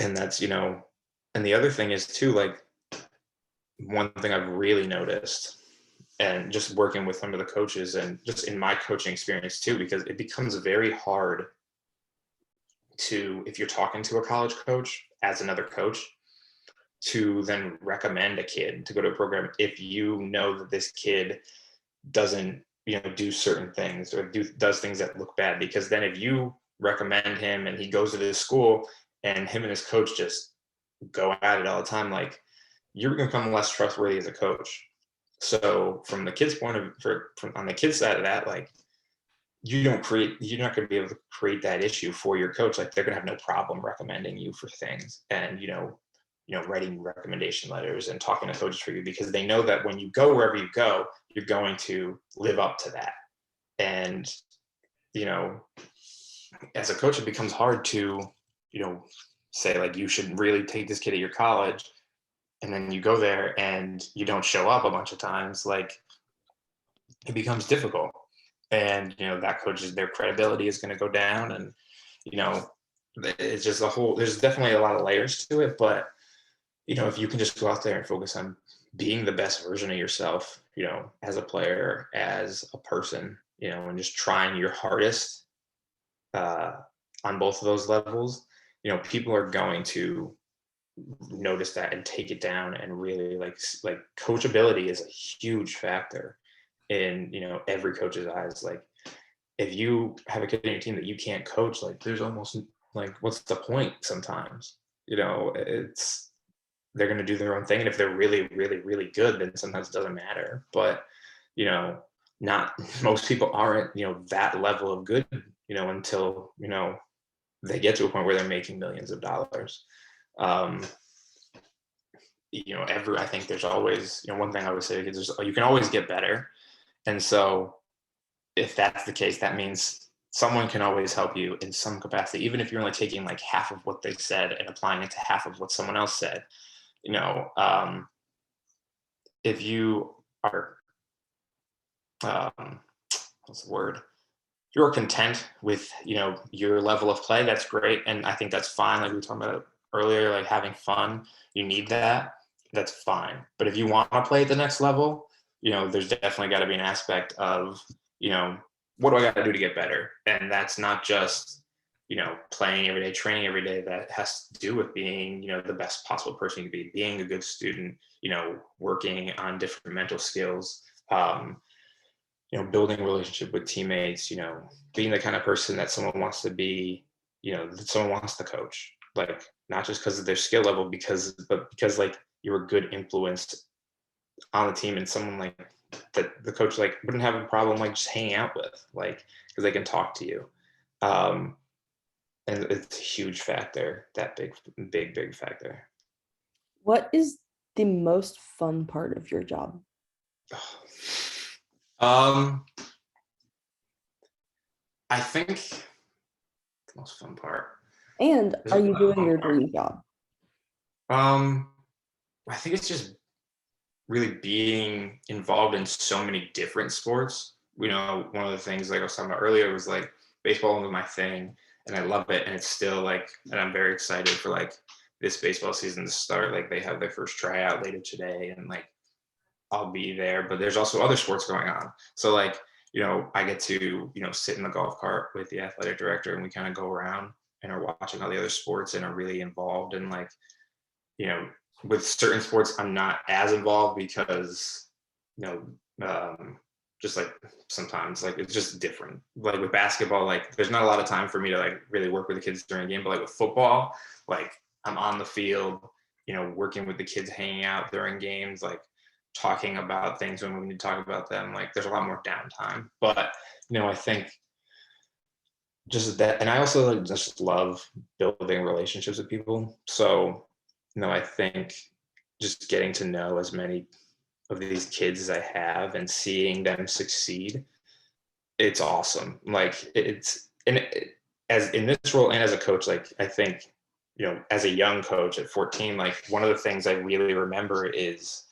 and that's and the other thing is too, like one thing I've really noticed, and just working with some of the coaches and just in my coaching experience too, because it becomes very hard to, if you're talking to a college coach as another coach, to then recommend a kid to go to a program if you know that this kid doesn't do certain things or does things that look bad. Because then if you recommend him and he goes to this school and him and his coach just go at it all the time, like you're going to become less trustworthy as a coach. So from the kids point of from on the kids side of that, like you're not going to be able to create that issue for your coach. Like they're going to have no problem recommending you for things, and writing recommendation letters and talking to coaches for you, because they know that when you go wherever you go, you're going to live up to that. And as a coach, it becomes hard to say like you should really take this kid at your college, and then you go there and you don't show up a bunch of times. Like it becomes difficult, and that coach's, their credibility is going to go down, and it's just there's definitely a lot of layers to it. But if you can just go out there and focus on being the best version of yourself, as a player, as a person, and just trying your hardest on both of those levels, people are going to notice that and take it down. And really like coachability is a huge factor in every coach's eyes. Like if you have a kid on your team that you can't coach, like there's almost like what's the point sometimes? It's they're going to do their own thing, and if they're really really really good, then sometimes it doesn't matter. But not most people aren't that level of good until they get to a point where they're making millions of dollars. I think there's always one thing I would say is you can always get better. And so if that's the case, that means someone can always help you in some capacity, even if you're only taking like half of what they said and applying it to half of what someone else said. If you are what's the word, you're content with your level of play, that's great. And I think that's fine. Like we were talking about earlier, like having fun, you need that, that's fine. But if you want to play at the next level, there's definitely got to be an aspect of what do I got to do to get better? And that's not just playing every day, training every day. That has to do with being the best possible person you can be, being a good student, working on different mental skills, building a relationship with teammates, being the kind of person that someone wants to be, that someone wants to coach, like not just because of their skill level, but because like you're a good influence on the team, and someone like that the coach like wouldn't have a problem like just hanging out with, like because they can talk to you. And it's a huge factor, that big factor. What is the most fun part of your job? I think the most fun part. And There's are a you lot of doing fun your part. dream job? I think it's just really being involved in so many different sports. One of the things like I was talking about earlier was like baseball was my thing, and I love it, and it's still like, and I'm very excited for like this baseball season to start. Like they have their first tryout later today, and like I'll be there. But there's also other sports going on, so like I get to sit in the golf cart with the athletic director, and we kind of go around and are watching all the other sports and are really involved. And like with certain sports I'm not as involved because just like sometimes like it's just different. Like with basketball, like there's not a lot of time for me to like really work with the kids during a game, but like with football, like I'm on the field, working with the kids, hanging out during games, like talking about things when we need to talk about them. Like there's a lot more downtime. But I think just that, and I also like just love building relationships with people. So, I think just getting to know as many of these kids as I have and seeing them succeed, it's awesome. Like as in this role and as a coach, like I think, as a young coach at 14, like one of the things I really remember is,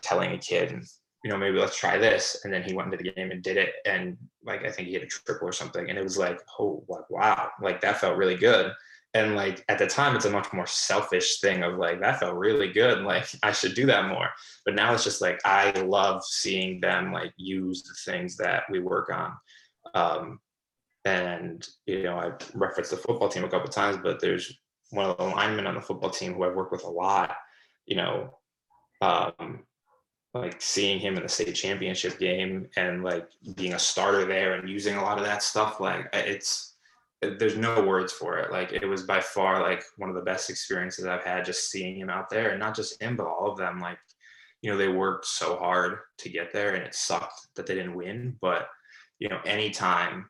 telling a kid, maybe let's try this. And then he went into the game and did it. And like, I think he hit a triple or something. And it was like, oh, like, wow, like that felt really good. And like at the time, it's a much more selfish thing of like, that felt really good. Like I should do that more. But now it's just like, I love seeing them like use the things that we work on. And, I referenced the football team a couple of times, but there's one of the linemen on the football team who I've worked with a lot, like seeing him in the state championship game and like being a starter there and using a lot of that stuff. Like there's no words for it. Like it was by far like one of the best experiences I've had, just seeing him out there, and not just him, but all of them. Like, they worked so hard to get there, and it sucked that they didn't win. But, anytime,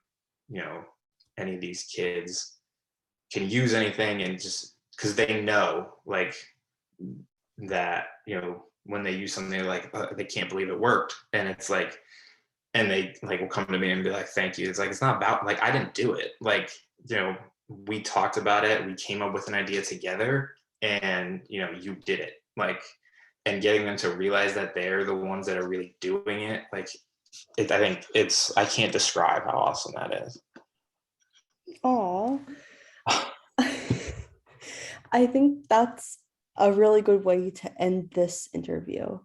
any of these kids can use anything, and just because they know like that, when they use something, they're like, they can't believe it worked. And it's like, and they like will come to me and be like, thank you. It's like, it's not about like, I didn't do it. Like, we talked about it. We came up with an idea together, and, you did it. Like, and getting them to realize that they're the ones that are really doing it. Like I think I can't describe how awesome that is. Oh, I think that's a really good way to end this interview.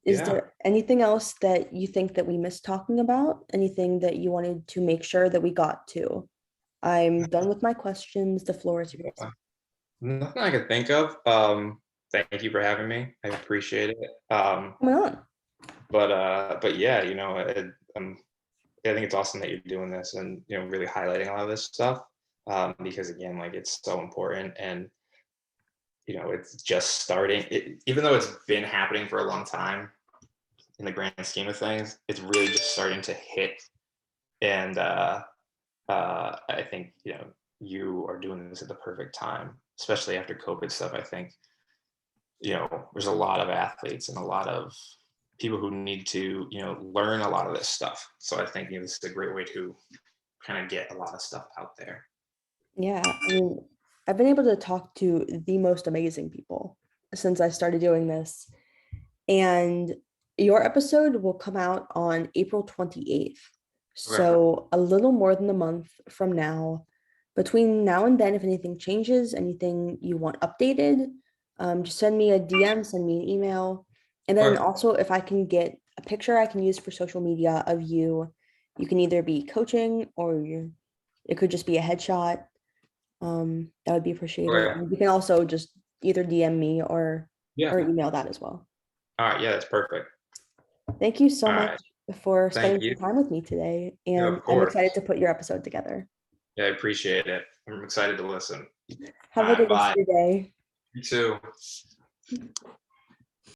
Is Yeah. there anything else that you think that we missed talking about? Anything that you wanted to make sure that we got to? I'm done with my questions. The floor is yours. Nothing I could think of. Thank you for having me. I appreciate it. Come on. But yeah, I think it's awesome that you're doing this and, really highlighting a lot of this stuff. Because again, like it's so important, and, it's just starting. Even though it's been happening for a long time in the grand scheme of things, it's really just starting to hit. And I think, you are doing this at the perfect time, especially after COVID stuff. I think, there's a lot of athletes and a lot of people who need to, learn a lot of this stuff. So I think, this is a great way to kind of get a lot of stuff out there. Yeah, I mean, I've been able to talk to the most amazing people since I started doing this. And your episode will come out on April 28th. Okay. So a little more than a month from now. Between now and then, if anything changes, anything you want updated, just send me a DM, send me an email. And then Okay. also, if I can get a picture I can use for social media of you, you can either be coaching or it could just be a headshot. That would be appreciated. Okay. And you can also just either DM me or Yeah. email that as well. All right. Yeah, that's perfect. Thank you so All much right. for Thank spending you. some time with me today. Yeah, And of I'm course. excited to put your episode together. Yeah, I appreciate it. I'm excited to listen. Have All a right, good rest bye. of your day. You too.